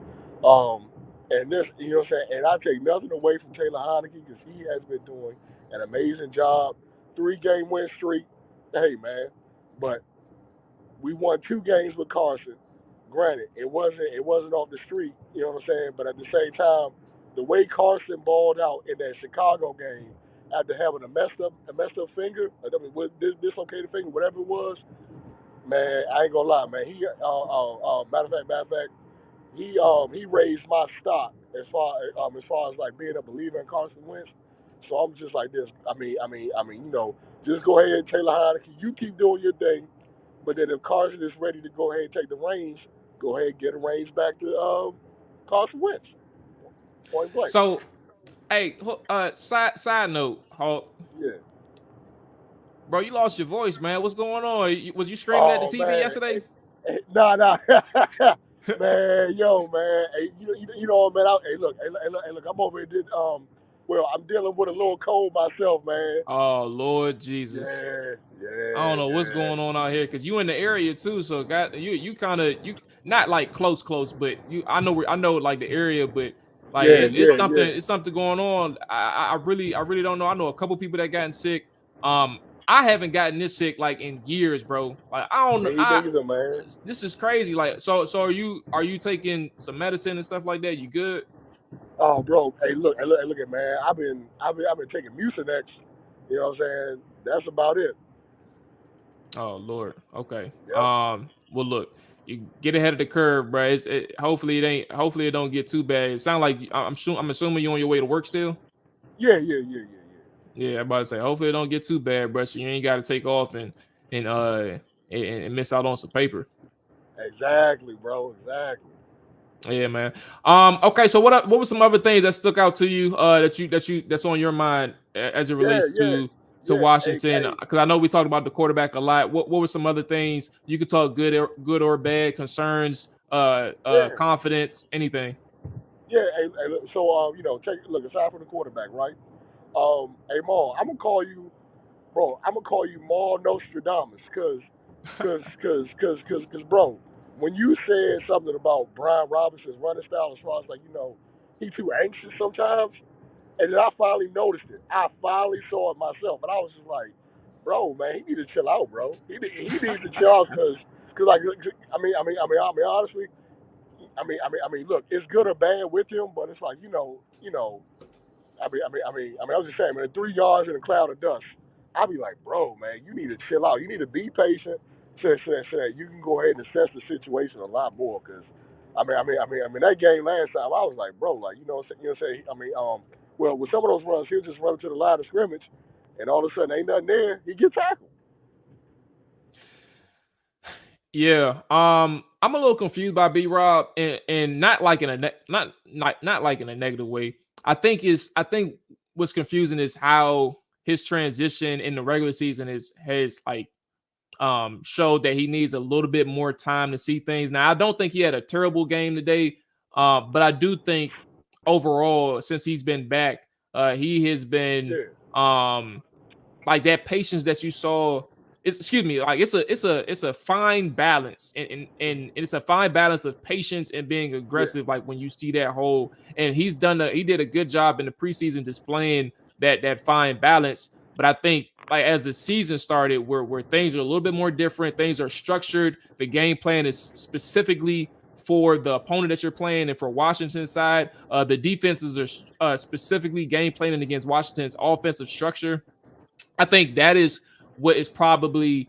And this, you know what I'm saying? And I take nothing away from Taylor Heineke because he has been doing an amazing job. 3 game win streak. Hey man, but we won 2 games with Carson. Granted, it wasn't off the street, you know what I'm saying? But at the same time, the way Carson balled out in that Chicago game after having a messed up finger, I mean, with dislocated finger, whatever it was, man, I ain't gonna lie, man. Matter of fact, he raised my stock as far as like being a believer in Carson Wentz. So I'm just like this. Just go ahead, Taylor Heineke. You keep doing your thing. But then if Carson is ready to go ahead and take the reins, go ahead and get the reins back to Carson Wentz. Point blank. So, hey, side note, Hulk, Yeah. bro, you lost your voice, man. What's going on? Was you screaming at the Oh TV man. yesterday? Nah. Man, yo, man. Hey, you know, man. Hey, look. I'm over here. Well, I'm dealing with a little cold myself, man. Oh Lord Jesus. Yeah, I don't yeah, know what's yeah, going on out here because you in the area too. So got you kind of you not like close, but I know like the area, but like yeah, yeah. it's something going on. I really don't know. I know a couple people that gotten sick. I haven't gotten this sick like in years, bro. Like I don't know. Me neither, man. This is crazy. Like so are you taking some medicine and stuff like that? You good? Oh, bro. Hey, look at man. I've been taking Mucinex. You know what I'm saying? That's about it. Oh Lord. Okay. Yep. Well, look, you get ahead of the curve, bro. Hopefully it ain't. Hopefully it don't get too bad. It sounds like I'm sure. I'm assuming you're on your way to work still. Yeah. Yeah, I'm about to say. Hopefully it don't get too bad, bro. So you ain't got to take off and and miss out on some paper. Exactly, bro. Exactly. Yeah, man. Okay. So what were some other things that stuck out to you? That's on your mind as it Yeah, relates yeah, to yeah. Hey, Washington? hey, Because I know we talked about the quarterback a lot. What were some other things you could talk good or bad concerns? yeah, Confidence, anything. yeah. Hey, look, so take look aside from the quarterback, right? Hey, Maul, I'm gonna call you, bro. I'm gonna call you Maul Nostradamus, bro, when you said something about Brian Robinson's running style, as far as like he too anxious sometimes. And then I finally noticed it. I finally saw it myself, and I was just like, "Bro, man, he needs to chill out, bro. He needs to chill out because like, honestly, look, it's good or bad with him, but it's like, I was just saying, man, 3 yards in a cloud of dust. I'd be like, bro, man, you need to chill out. You need to be patient. so that you can go ahead and assess the situation a lot more. Because that game last time, I was like, bro, like you know what I'm saying. Well, with some of those runs, he'll just run to the line of scrimmage, and all of a sudden ain't nothing there. He gets tackled. Yeah. I'm a little confused by B Rob, and not like in a not like in a negative way. I think what's confusing is how his transition in the regular season has like showed that he needs a little bit more time to see things. Now, I don't think he had a terrible game today, but I do think overall, since he's been back, he has been Yeah, like that patience that you saw. It's, excuse me, like it's a fine balance, and it's a fine balance of patience and being yeah, aggressive. Like when you see that hole, and he did a good job in the preseason displaying that fine balance. But I think like as the season started, where things are a little bit more different, things are structured. The game plan is specifically for the opponent that you're playing, and for Washington's side, the defenses are specifically game planning against Washington's offensive structure. I think that is what is probably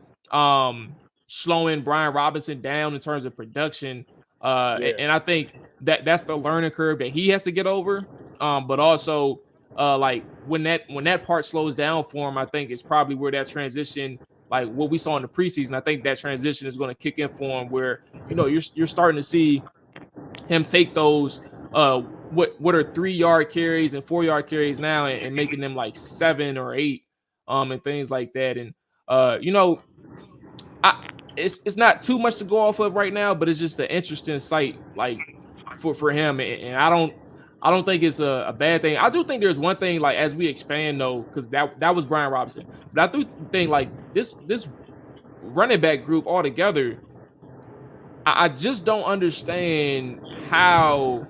slowing Brian Robinson down in terms of production. yeah. And I think that's the learning curve that he has to get over. But also, like when that part slows down for him, I think it's probably where that transition, like what we saw in the preseason, I think that transition is going to kick in for him, where you're starting to see him take those what are 3 yard carries and 4 yard carries now, and making them like 7 or 8 and things like that. And you know, I it's not too much to go off of right now, but it's just an interesting sight, like for him. And I don't think it's a bad thing. I do think there's one thing, like as we expand though, because that was Brian Robinson, but I do think like this running back group altogether, I just don't understand how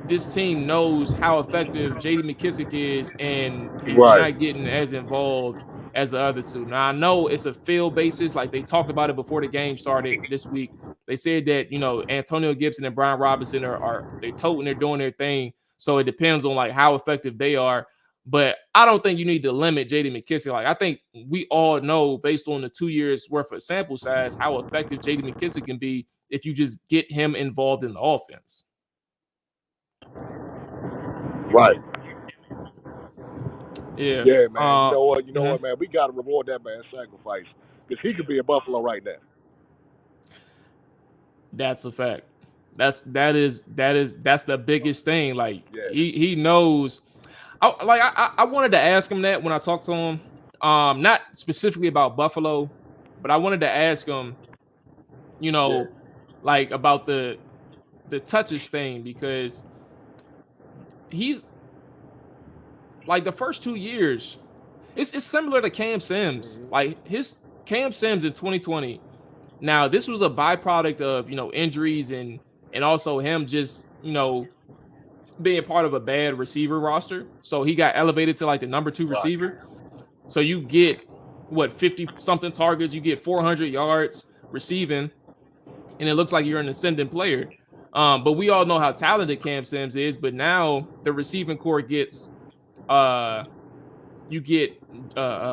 this team knows how effective JD McKissic is, and he's Right. not getting as involved as the other two. Now, I know it's a field basis, like they talked about it before the game started this week. They said that, Antonio Gibson and Brian Robinson are they're toting, they're doing their thing. So it depends on like how effective they are. But I don't think you need to limit JD McKissic. Like I think we all know, based on the 2 years worth of sample size, how effective JD McKissic can be if you just get him involved in the offense. Right. Yeah. Yeah, man. You know what? You know Mhm. what, man? We got to reward that man's sacrifice because he could be a Buffalo right now. That's a fact. That's the biggest thing. Like Yeah. he knows. I wanted to ask him that when I talked to him. Not specifically about Buffalo, but I wanted to ask him, you Yeah. know, like about the touches thing, because he's like the first 2 years, it's similar to Cam Sims. Hmm. Like his Cam Sims in 2020. Now, this was a byproduct of, injuries, and also him just, being part of a bad receiver roster. So he got elevated to like the number 2 Right. receiver. So you get what, 50 something targets, you get 400 yards receiving, and it looks like you're an ascending player. But we all know how talented Cam Sims is. But now the receiving core gets uh you get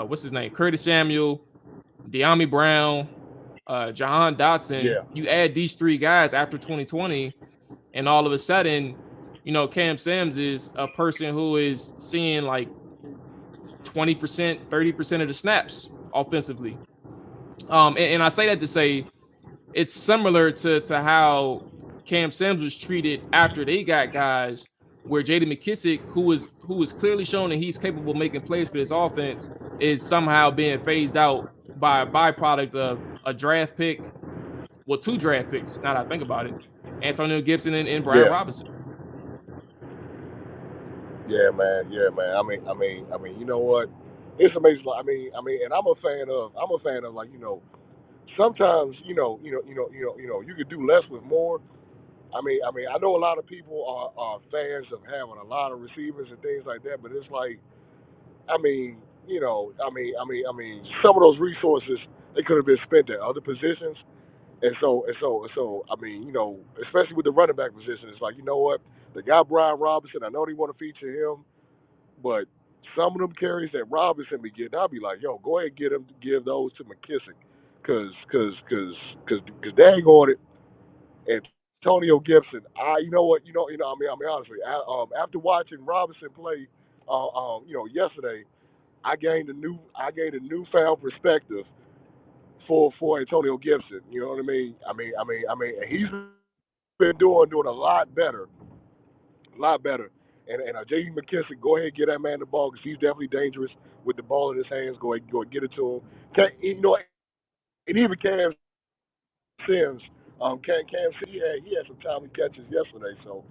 what's his name? Curtis Samuel, De'Ami Brown, Jahan Dotson. Yeah. You add these 3 guys after 2020, and all of a sudden, Cam Sims is a person who is seeing like 20%, 30% of the snaps offensively. And I say that to say it's similar to how Cam Sims was treated after they got guys, where JD McKissic, who is clearly shown that he's capable of making plays for this offense, is somehow being phased out by a byproduct of a draft pick. Well, 2 draft picks, now that I think about it. Antonio Gibson and Brian Yeah. Robinson. Yeah, man. Yeah, man. You know what? It's amazing. And I'm a fan of like sometimes you could do less with more. I know a lot of people are fans of having a lot of receivers and things like that, but it's like, I mean, some of those resources they could have been spent at other positions, and so, especially with the running back position, it's like, you know what, the guy Brian Robinson, I know they want to feature him, but some of them carries that Robinson be getting, I'll be like, yo, go ahead and give those to McKissick, cause dang on it, Antonio Gibson. You know what, honestly, after watching Robinson play, yesterday, I gained a newfound perspective for Antonio Gibson. You know what I mean? He's been doing a lot better. And J.D. McKissick, go ahead and get that man the ball because he's definitely dangerous with the ball in his hands. Go ahead, get it to him. And even Cam Sims, Cam Sims, he had some timely catches yesterday. So,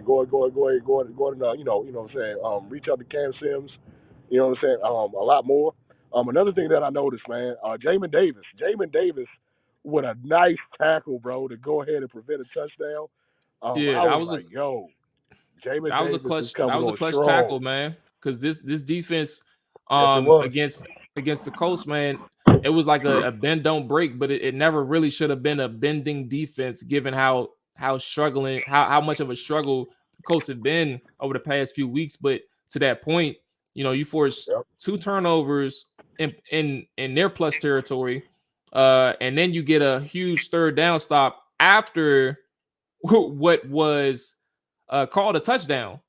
go ahead, and reach out to Cam Sims. A lot more. Another thing that I noticed, man, Jamin Davis with a nice tackle, bro, to go ahead and prevent a touchdown. Yeah, I was like, yo, Jamin Davis is that coming was a on clutch strong. tackle, man. Because this defense Yes, it was. against the Colts, man, it was like a bend don't break, but it never really should have been a bending defense given how struggling how much of a struggle the Colts have been over the past few weeks. But to that point, you forced Yep. two turnovers in their plus territory, and then you get a huge third down stop after what was called a touchdown.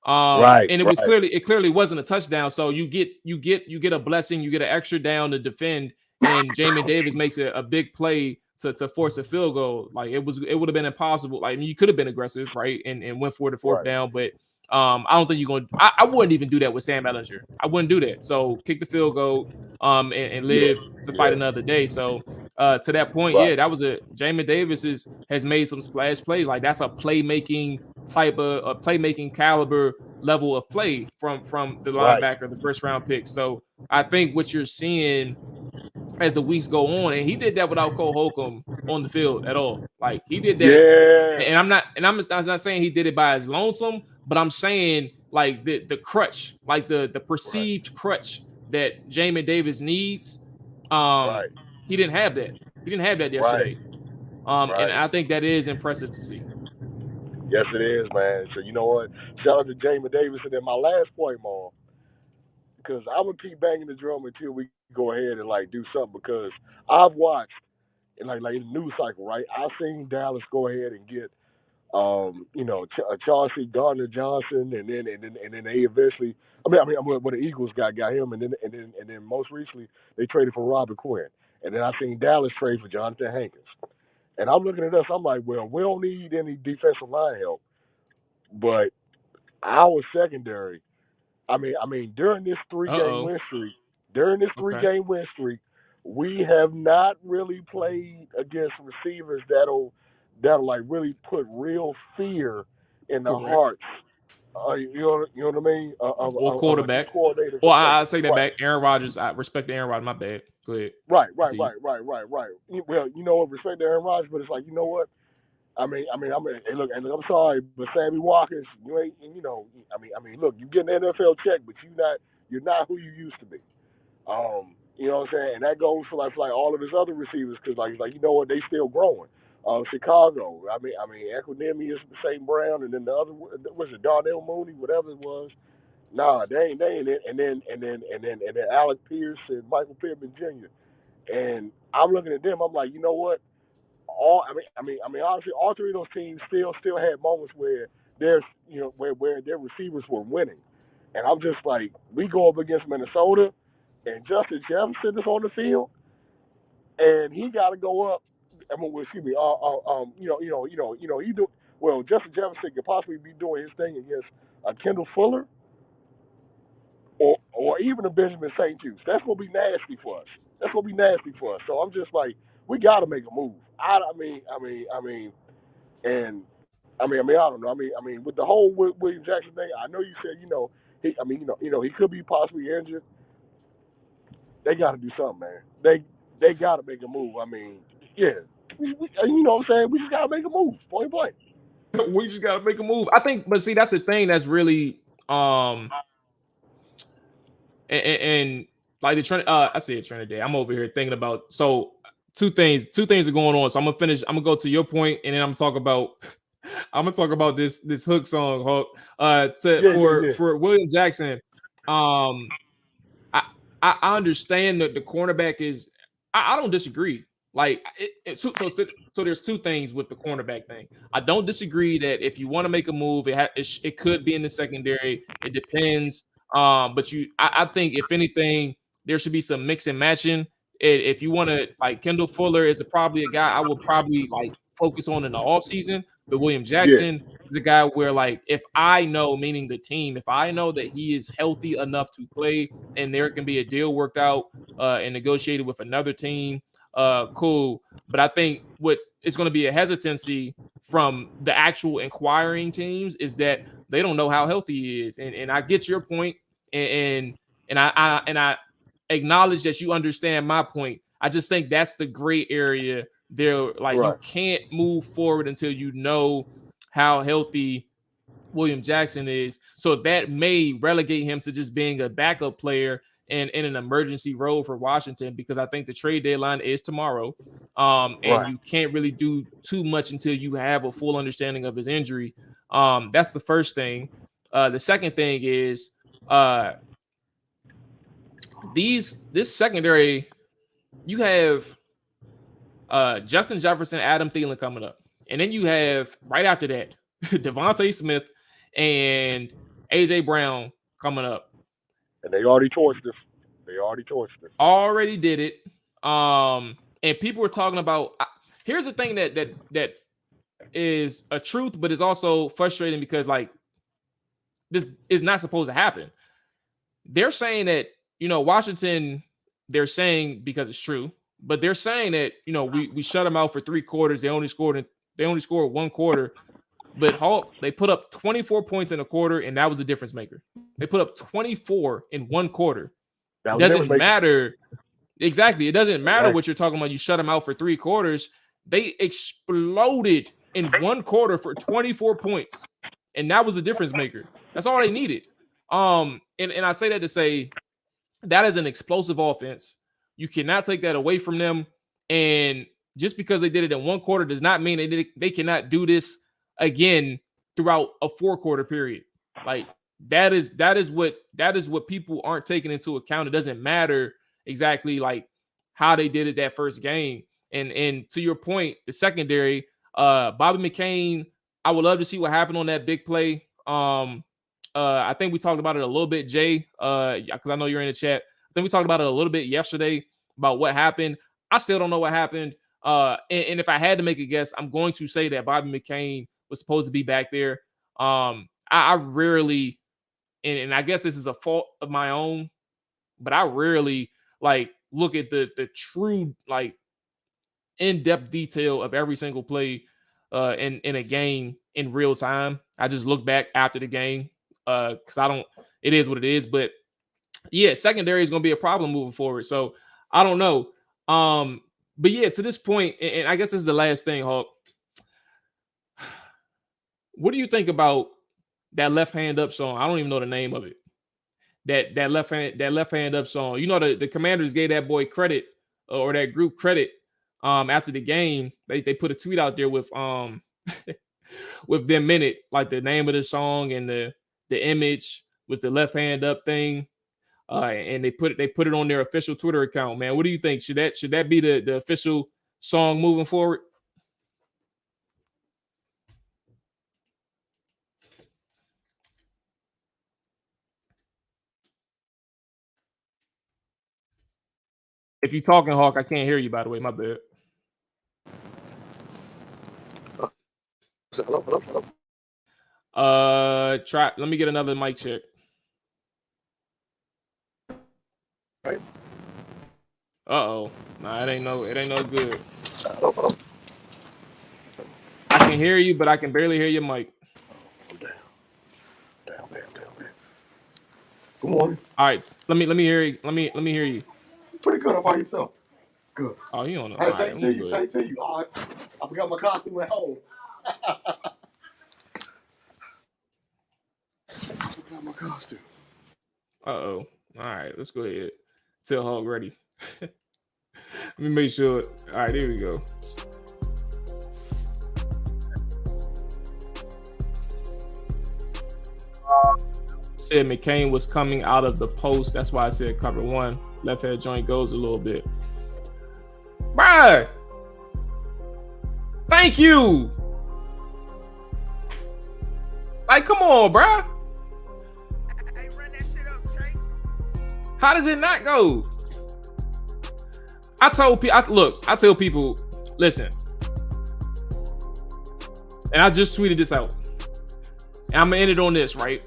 Right, And right, it clearly wasn't a touchdown. So you get a blessing, you get an extra down to defend, and Jamin Davis makes a big play to force a field goal. Like it would have been impossible. Like, I mean, you could have been aggressive, right? And went for the fourth right. down, but I don't think you're going. I wouldn't even do that with Sam Ellinger. I wouldn't do that. So kick the field goal, and Yeah, live to fight yeah. another day. So to that point, Right. yeah, that was Jamin Davis has made some splash plays. Like that's a playmaking type of a playmaking caliber level of play from the Right. linebacker, the first round pick. So I think what you're seeing as the weeks go on, and he did that without Cole Holcomb on the field at all. Like he did that, Yeah. and I'm not saying he did it by his lonesome, but I'm saying like the crutch, like the Right. perceived crutch that Jamin Davis needs. Um, Right. he didn't have that. He didn't have that Right. yesterday. And Right. I think that is impressive to see. Yes, it is, man. So you know what? Shout out to Jamin Davis. And then my last point, Maul, because I'm gonna keep banging the drum until we go ahead and like do something. Because I've watched and like in the news cycle, right? I've seen Dallas go ahead and get Chauncey Gardner Johnson, and then they eventually, when the Eagles got him, and then most recently they traded for Robert Quinn, and then I seen Dallas trade for Jonathan Hankins, and I'm looking at us, I'm like, well, we don't need any defensive line help, but our secondary, during this three game Uh-oh. win streak, during this three Okay. game win streak, we have not really played against receivers that'll like really put real fear in the Correct. hearts. You know what I mean? Or Of a D quarterback. coordinators Well, and I'll players. take that Right, back. Aaron Rodgers. I respect Aaron Rodgers. My bad. Go ahead. right, right, Continue. right, right, right, right. Well, you know what? Respect to Aaron Rodgers, but it's like, you know what? Hey, look, I'm sorry, but Sammy Watkins, you ain't, look, you get an NFL check, but you're not who you used to be. You know what I'm saying? And that goes for like all of his other receivers because like you know what, they still growing. Chicago, Equinemius, St. Brown, and then the other was it Darnell Mooney, whatever it was. Nah, they ain't it. And then Alec Pierce and Michael Pittman Jr. And I'm looking at them. I'm like, you know what? Honestly, all three of those teams still had moments where where their receivers were winning, and I'm just like, we go up against Minnesota, and Justin Jefferson is on the field, and he got to go up. Excuse me. He do well. Justin Jefferson could possibly be doing his thing against a Kendall Fuller or even a Benjamin St. Juice. That's gonna be nasty for us. That's gonna be nasty for us. So I'm just like, we got to make a move. And I don't know. With the whole William Jackson thing, I know you said, he could be possibly injured. They got to do something, man. They got to make a move. Yeah, you know what I'm saying. We just got to make a move, point blank. We just gotta make a move. I think, but see, that's the thing that's really and like the trend. I said Trinidad. I'm over here thinking about two things. Two things are going on. So I'm gonna finish. I'm gonna go to your point, and then I'm gonna talk about. I'm gonna talk about this hook song. Hook. Yeah. For William Jackson. I I understand that the cornerback is I don't disagree. Like so there's two things with the cornerback thing. I don't disagree that if you want to make a move, it could be in the secondary. It depends. But I think if anything, there should be some mix and matching. If you want to, like, Kendall Fuller is probably a guy I would probably like focus on in the offseason. But William Yeah, Jackson is a guy where, like, if I know, meaning the team, if I know that he is healthy enough to play and there can be a deal worked out and negotiated with another team, cool. But I think what is going to be a hesitancy from the actual inquiring teams is that they don't know how healthy he is. And I get your point, and I acknowledge that you understand my point. I just think that's the gray area there. Like, right. you can't move forward until you know how healthy William Jackson is. So that may relegate him to just being a backup player in an emergency role for Washington, because I think the trade deadline is tomorrow. And you can't really do too much until you have a full understanding of his injury. That's the first thing. The second thing is this secondary, you have Justin Jefferson, Adam Thielen coming up. And then you have, right after that, Devontae Smith and A.J. Brown coming up. And they already torched us. Already did it. And people were talking about. Here's the thing that is a truth, but is also frustrating because, like, this is not supposed to happen. They're saying that, Washington. They're saying, because it's true, but they're saying that, we shut them out for 3 quarters. They only scored one quarter. But Hulk, they put up 24 points in a quarter, and that was a difference maker. They put up 24 in 1 quarter. It doesn't matter. Exactly. It doesn't matter what you're talking about. You shut them out for 3 quarters. They exploded in 1 quarter for 24 points. And that was a difference maker. That's all they needed. And I say that to say that is an explosive offense. You cannot take that away from them. And just because they did it in 1 quarter does not mean they cannot do this again throughout a 4-quarter period. Like, that is what people aren't taking into account. It doesn't matter exactly like how they did it that first game. And to your point, the secondary, Bobby McCain, I would love to see what happened on that big play. I think we talked about it a little bit, Jay, because I know you're in the chat. I think we talked about it a little bit yesterday about what happened. I still don't know what happened. And if I had to make a guess, I'm going to say that Bobby McCain was supposed to be back there. I rarely, and I guess this is a fault of my own, but I rarely like look at the true, like, in-depth detail of every single play in a game in real time. I just look back after the game because it is what it is. But yeah, secondary is going to be a problem moving forward. So I don't know. But yeah, to this point, and I guess this is the last thing, Hawk. What do you think about that left hand up song? I don't even know the name of it. That left hand up song. The Commanders gave that boy credit, or that group credit, after the game. They put a tweet out there with with them in it, like the name of the song and the image with the left hand up thing. And they put it on their official Twitter account. Man, what do you think? Should that be the official song moving forward? If you're talking, Hawk, I can't hear you, by the way. My bad. Hello. Try. Let me get another mic check. Right. Uh-oh. Nah, it ain't no good. I can hear you, but I can barely hear your mic. Down. Good morning. All right. Let me hear you. Let me hear you. Pretty good. How about yourself? Good. Oh, you don't know. I say to you. Oh, I forgot my costume at home. Uh-oh. All right, let's go ahead. Tell Hog ready. Let me make sure. All right, there we go. Said McCain was coming out of the post. That's why I said cover 1. Left head joint goes a little bit. Bruh. Thank you. Like, come on, bruh. How does it not go? I tell people, listen, and I just tweeted this out, and I'm gonna end it on this, right?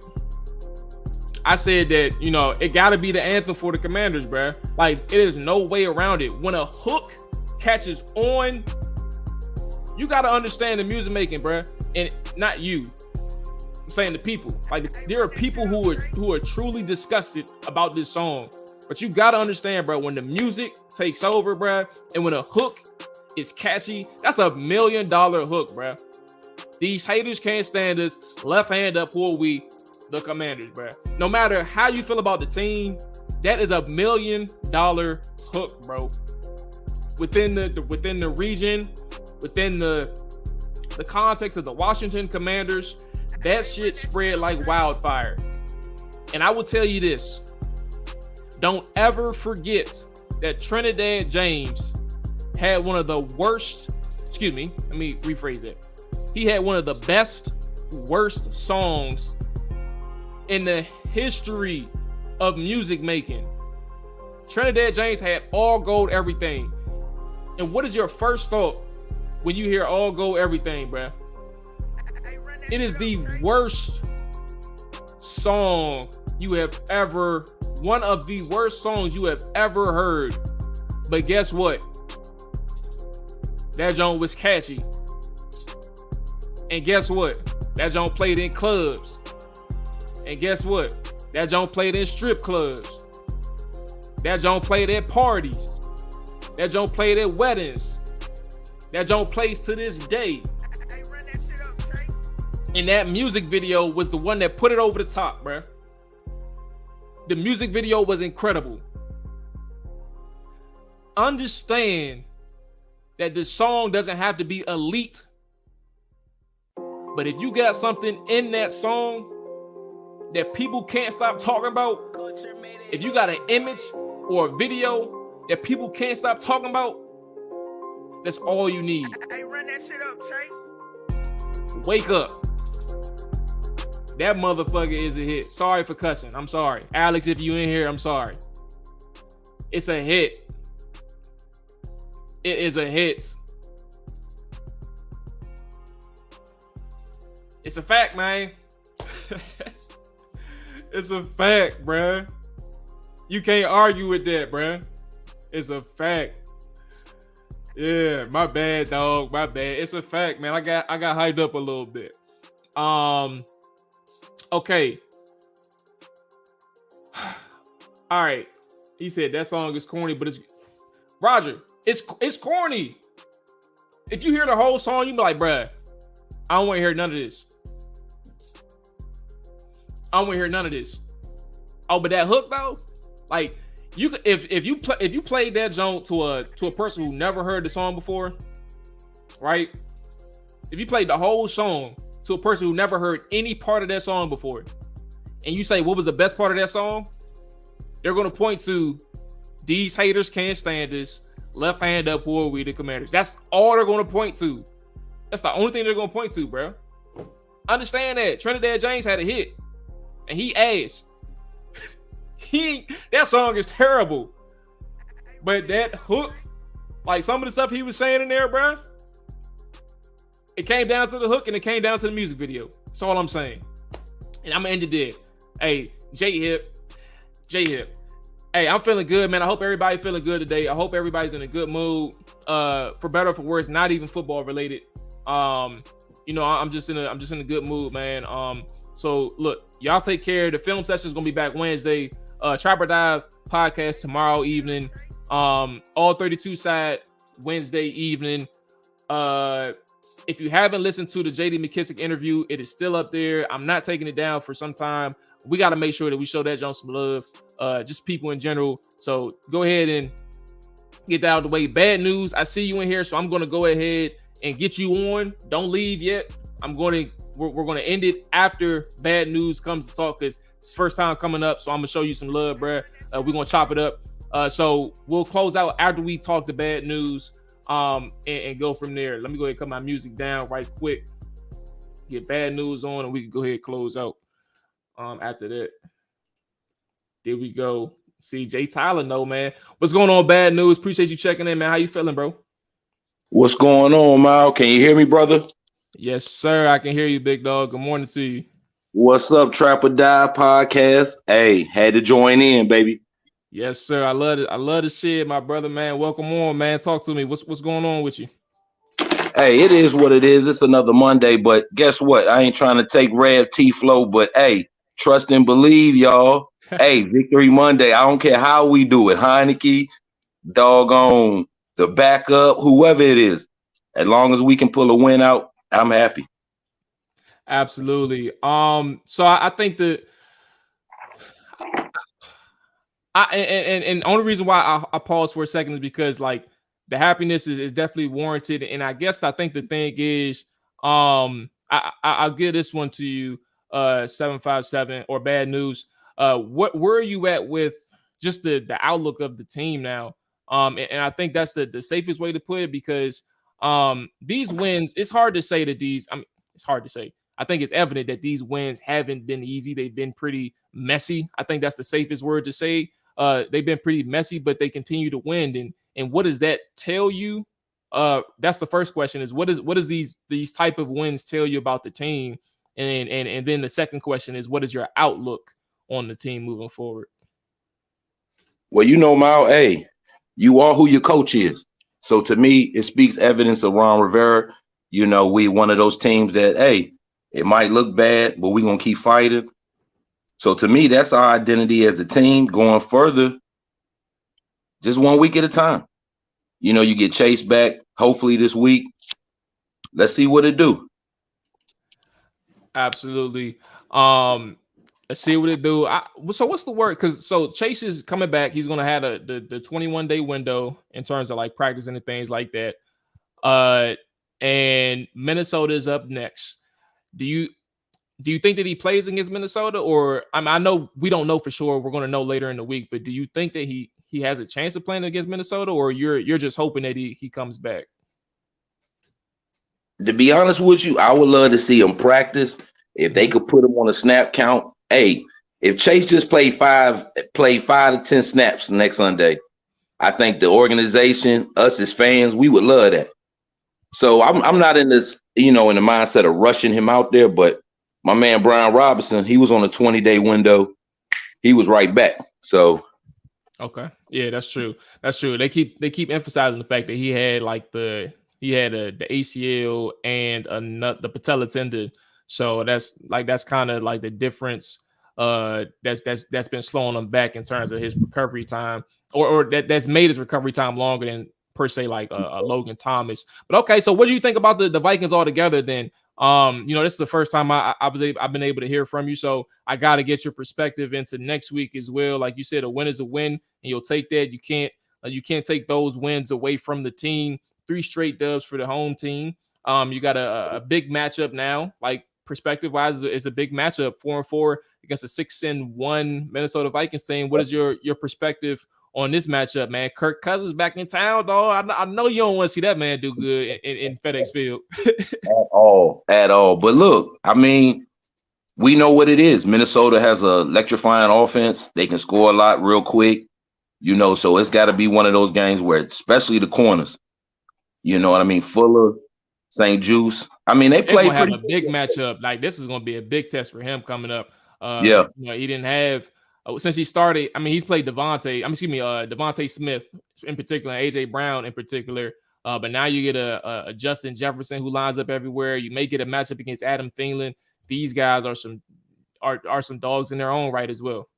I said that, you know, it gotta be the anthem for the Commanders, bruh. Like, it is no way around it. When a hook catches on, you gotta understand the music making, bruh, and not you. I'm saying the people. Like, there are people who are truly disgusted about this song. But you gotta understand, bro, when the music takes over, bro, and when a hook is catchy, that's $1 million hook, bro. These haters can't stand us. Left hand up, who are we? The Commanders, bro. No matter how you feel about the team, that is $1 million hook, bro. Within the region, within the context of the Washington Commanders, that shit spread like wildfire. And I will tell you this. Don't ever forget that Trinidad James had one of the worst, excuse me, let me rephrase that. He had one of the worst songs in the history of music making. Trinidad James had all gold everything. And what is your first thought when you hear all gold everything, bruh? It is the worst song you have ever, one of the worst songs you have ever heard. But guess what? That joint was catchy. And guess what? That joint played in clubs. And guess what? That joint played in strip clubs. That joint played at parties. That joint played at weddings. That joint plays to this day. And that music video was the one that put it over the top, bruh. The music video was incredible. Understand that the song doesn't have to be elite. But if you got something in that song that people can't stop talking about, if you got an image or a video that people can't stop talking about, that's all you need. Hey, run that shit up, Chase. Wake up. That motherfucker is a hit. Sorry for cussing. I'm sorry. Alex, if you in here, I'm sorry. It's a hit. It is a hit. It's a fact, man. It's a fact, bruh. You can't argue with that, bruh. It's a fact. Yeah, my bad, dog. My bad. It's a fact, man. I got hyped up a little bit. Okay. All right. He said that song is corny, but it's Roger. It's corny. If you hear the whole song, you be like, bruh, I don't want to hear none of this. I don't want to hear none of this. Oh, but that hook though, like you, if you played that joint to a person who never heard the song before, right? If you played the whole song to a person who never heard any part of that song before, and you say what was the best part of that song, they're gonna point to these haters can't stand this. Left hand up, who are we, the Commanders? That's all they're gonna point to. That's the only thing they're gonna point to, bro. Understand that Trinidad James had a hit, and he asked. That song is terrible, but that hook, like some of the stuff he was saying in there, bro, it came down to the hook and it came down to the music video. That's all I'm saying. And I'm gonna end it there. Hey, J-Hip. Hey, I'm feeling good, man. I hope everybody feeling good today. I hope everybody's in a good mood. For better or for worse, not even football related. You know, I'm just in a good mood, man. So look, y'all take care. The film session is gonna be back Wednesday. Trapper Dive podcast tomorrow evening. All 32 side Wednesday evening. If you haven't listened to the JD McKissick interview, it is still up there. I'm not taking it down for some time. We got to make sure that we show that John some love, just people in general. So go ahead and get that out of the way. Bad news. I see you in here, so I'm going to go ahead and get you on. Don't leave yet. We're going to end it after bad news comes to talk, because it's first time coming up. So I'm going to show you some love, bruh. We're going to chop it up. So we'll close out after we talk the bad news. and go from there. Let me go ahead and cut my music down right quick. Get bad news on, and we can go ahead and close out. After that, there we go. See Jay Tyler, no man. What's going on? Bad news. Appreciate you checking in, man. How you feeling, bro? What's going on, Mal? Can you hear me, brother? Yes, sir. I can hear you, big dog. Good morning to you. What's up, Trap or Die podcast? Hey, had to join in, baby. Yes, sir. I love it. I love the shit, my brother, man. Welcome on, man. Talk to me. What's going on with you? Hey, it is what it is. It's another Monday, but guess what? I ain't trying to take Rev T flow, but hey, trust and believe, y'all. Hey, Victory Monday. I don't care how we do it. Heineke, doggone, the backup, whoever it is. As long as we can pull a win out, I'm happy. Absolutely. So I think that and only reason why I pause for a second is because like the happiness is definitely warranted, and I guess I think the thing is, I'll give this one to you, 757 or bad news. Where are you at with just the outlook of the team now? And I think that's the safest way to put it, because these wins, it's hard to say that these, I mean, it's hard to say. I think it's evident that these wins haven't been easy. They've been pretty messy. I think that's the safest word to say. They've been pretty messy, but they continue to win. And what does that tell you? That's the first question: is what does these type of wins tell you about the team? And then the second question is, what is your outlook on the team moving forward? Well, you know, Mal, hey, you are who your coach is. So to me, it speaks evidence of Ron Rivera. You know, we one of those teams that, hey, it might look bad, but we're going to keep fighting. So to me, that's our identity as a team going further, just 1 week at a time. You know, you get Chase back, hopefully this week. Let's see what it do. Absolutely. Let's see what it do. So what's the word? Because so Chase is coming back. He's going to have the 21-day window in terms of like practicing and things like that. And Minnesota is up next. Do you think that he plays against Minnesota, or I know we don't know for sure. We're going to know later in the week, but do you think that he has a chance of playing against Minnesota, or you're just hoping that he comes back? To be honest with you, I would love to see him practice. If they could put him on a snap count, hey, if Chase just played 5 to 10 snaps next Sunday, I think the organization, us as fans, we would love that. So I'm not in this, in the mindset of rushing him out there, but my man Brian Robinson, he was on a 20-day window. He was right back. So okay, yeah, that's true. That's true. They keep emphasizing the fact that he had the ACL and the patella tendon. So that's kind of like the difference. That's been slowing him back in terms of his recovery time, or that's made his recovery time longer than per se like Logan Thomas. But okay, so what do you think about the Vikings altogether then? This is the first time I've been able to hear from you, so I got to get your perspective into next week as well. Like you said, a win is a win, and you'll take that. You can't take those wins away from the team. 3 straight dubs for the home team. You got a big matchup now. Like perspective wise, it's a big matchup. 4-4 against a 6-1 Minnesota Vikings team. What is your perspective on this matchup, man? Kirk Cousins back in town, dog. I know you don't want to see that man do good in FedEx Field. At all. But look, I mean, we know what it is. Minnesota has a electrifying offense. They can score a lot real quick, so it's got to be one of those games where, especially the corners, you know what I mean? Fuller, St. Juice. I mean, they play pretty have a big matchup. Like this is going to be a big test for him coming up. Yeah. He didn't have since he started. I mean, he's played Devontae Smith in particular, and AJ Brown in particular. But now you get a Justin Jefferson who lines up everywhere. You may get a matchup against Adam Thielen. These guys are some dogs in their own right as well.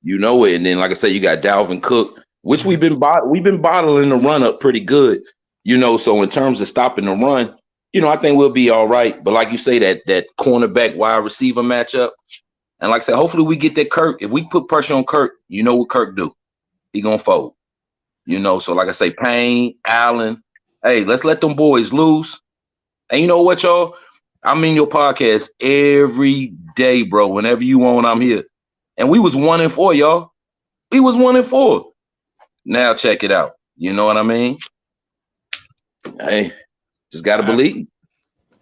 You know it. And then, like I said, you got Dalvin Cook, which we've been bottling the run up pretty good. So in terms of stopping the run, I think we'll be all right. But like you say, that cornerback wide receiver matchup, and like I said, hopefully we get that Kirk. If we put pressure on Kirk, you know what Kirk do? He gonna fold. So like I say, Payne, Allen, hey, let's let them boys loose. And you know what, y'all? I'm in your podcast every day, bro. Whenever you want, I'm here. And we was 1-4, y'all. We was 1-4. Now check it out. You know what I mean? Hey, just gotta Ab- believe.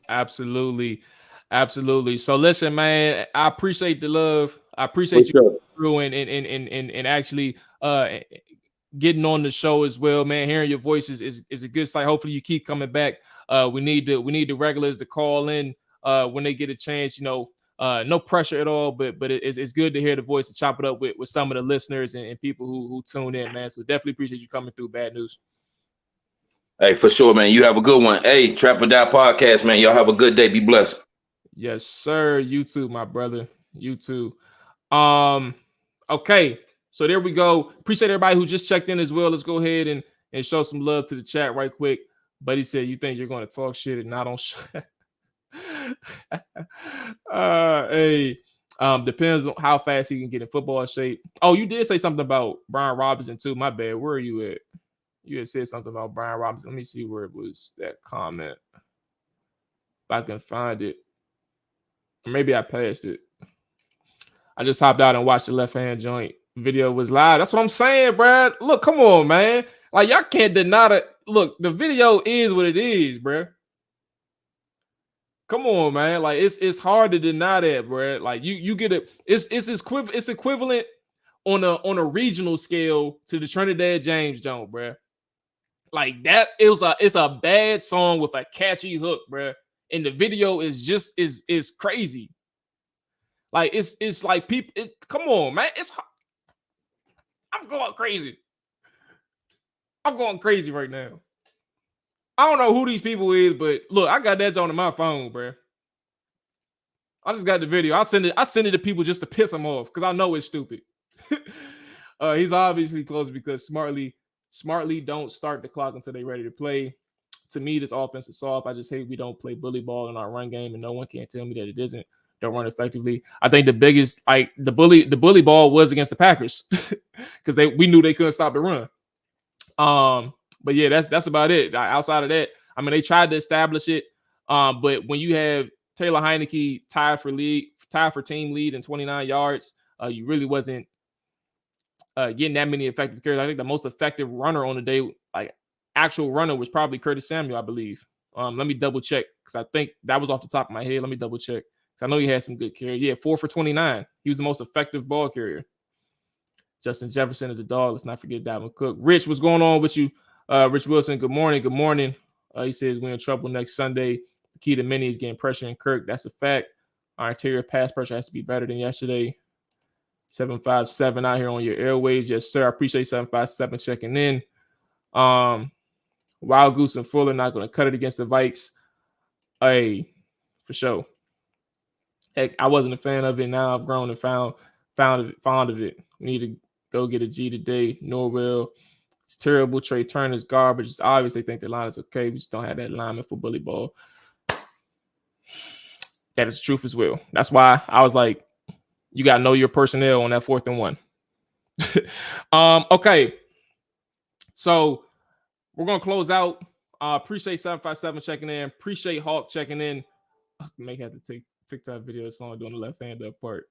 Absolutely. Absolutely. So listen, man, I appreciate the love. I For appreciate you sure. through and actually getting on the show as well, man. Hearing your voice is a good sight. Hopefully you keep coming back. We need the regulars to call in when they get a chance, you know. No pressure at all, but it's good to hear the voice and chop it up with some of the listeners and people who tune in, man. So definitely appreciate you coming through. Bad news. Hey, for sure, man. You have a good one. Hey, Trap or Die podcast, man. Y'all have a good day. Be blessed. Yes, sir. You too, my brother. You too. Okay. So there we go. Appreciate everybody who just checked in as well. Let's go ahead and show some love to the chat right quick. Buddy said, "You think you're going to talk shit and not on show?" Hey, depends on how fast he can get in football shape. Oh, you did say something about Brian Robinson too. My bad. Where are you at? You had said something about Brian Robinson. Let me see where it was, that comment. If I can find it. Or maybe I passed it. I just hopped out and watched the left hand joint. Video was live. That's what I'm saying, Brad. Look, come on, man. Like, y'all can't deny it. Look, the video is what it is, bro. Come on, man. Like, it's hard to deny that, bro. Like, you get it. It's equivalent on a regional scale to the Trinidad James Jones, bro. Like that, it's a bad song with a catchy hook, bro. And the video is just is crazy. Like it's like people. Come on, man. I'm going crazy. I'm going crazy right now. I don't know who these people is, but look, I got that on my phone, bro. I just got the video. I send it to people just to piss them off because I know it's stupid. He's obviously close because smartly don't start the clock until they're ready to play. To me, this offense is soft. I just hate we don't play bully ball in our run game, and no one can tell me that it isn't. Don't run effectively. I think the biggest, like the bully ball was against the Packers because we knew they couldn't stop the run. But yeah, that's about it. Outside of that, I mean, they tried to establish it. But when you have Taylor Heineke tied for team lead in 29 yards, you really wasn't getting that many effective carries. I think the most effective runner on the day, like actual runner, was probably Curtis Samuel, I believe. Let me double check because I think that was off the top of my head. Let me double check because I know he had some good carry. Yeah, 4 for 29. He was the most effective ball carrier. Justin Jefferson is a dog. Let's not forget Dalvin Cook. Rich, what's going on with you? Rich Wilson, good morning. Good morning. He says we're in trouble next Sunday. The key to many is getting pressure in Kirk. That's a fact. Our interior pass pressure has to be better than yesterday. 757 out here on your airwaves. Yes, sir. I appreciate 757 checking in. Wild Goose and Fuller not going to cut it against the Vikes. Hey, for sure. Heck, I wasn't a fan of it. Now I've grown and fond of it. We need to go get a G today. Norwell. It's terrible. Trey Turner's garbage. It's obvious they think the line is okay. We just don't have that lineman for bully ball. That is the truth as well. That's why I was like, you got to know your personnel on that 4th and 1. Okay. So we're going to close out. Appreciate 757 checking in. Appreciate Hawk checking in. I may have to take TikTok video song doing the left hand up part.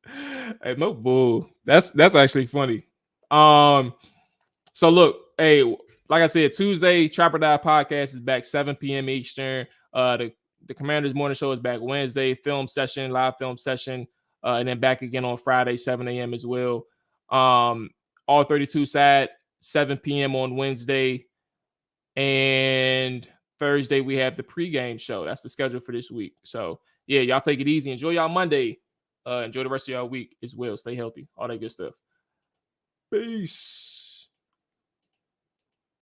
Hey, no bull. That's actually funny. So look, hey, like I said, Tuesday, Trap or Die podcast is back 7 p.m. Eastern. The Commanders Morning Show is back Wednesday, live film session, and then back again on Friday, 7 a.m. as well. All 32 side, 7 p.m. on Wednesday. And Thursday, we have the pregame show. That's the schedule for this week. So, yeah, y'all take it easy. Enjoy y'all Monday. Enjoy the rest of y'all week as well. Stay healthy. All that good stuff. Peace.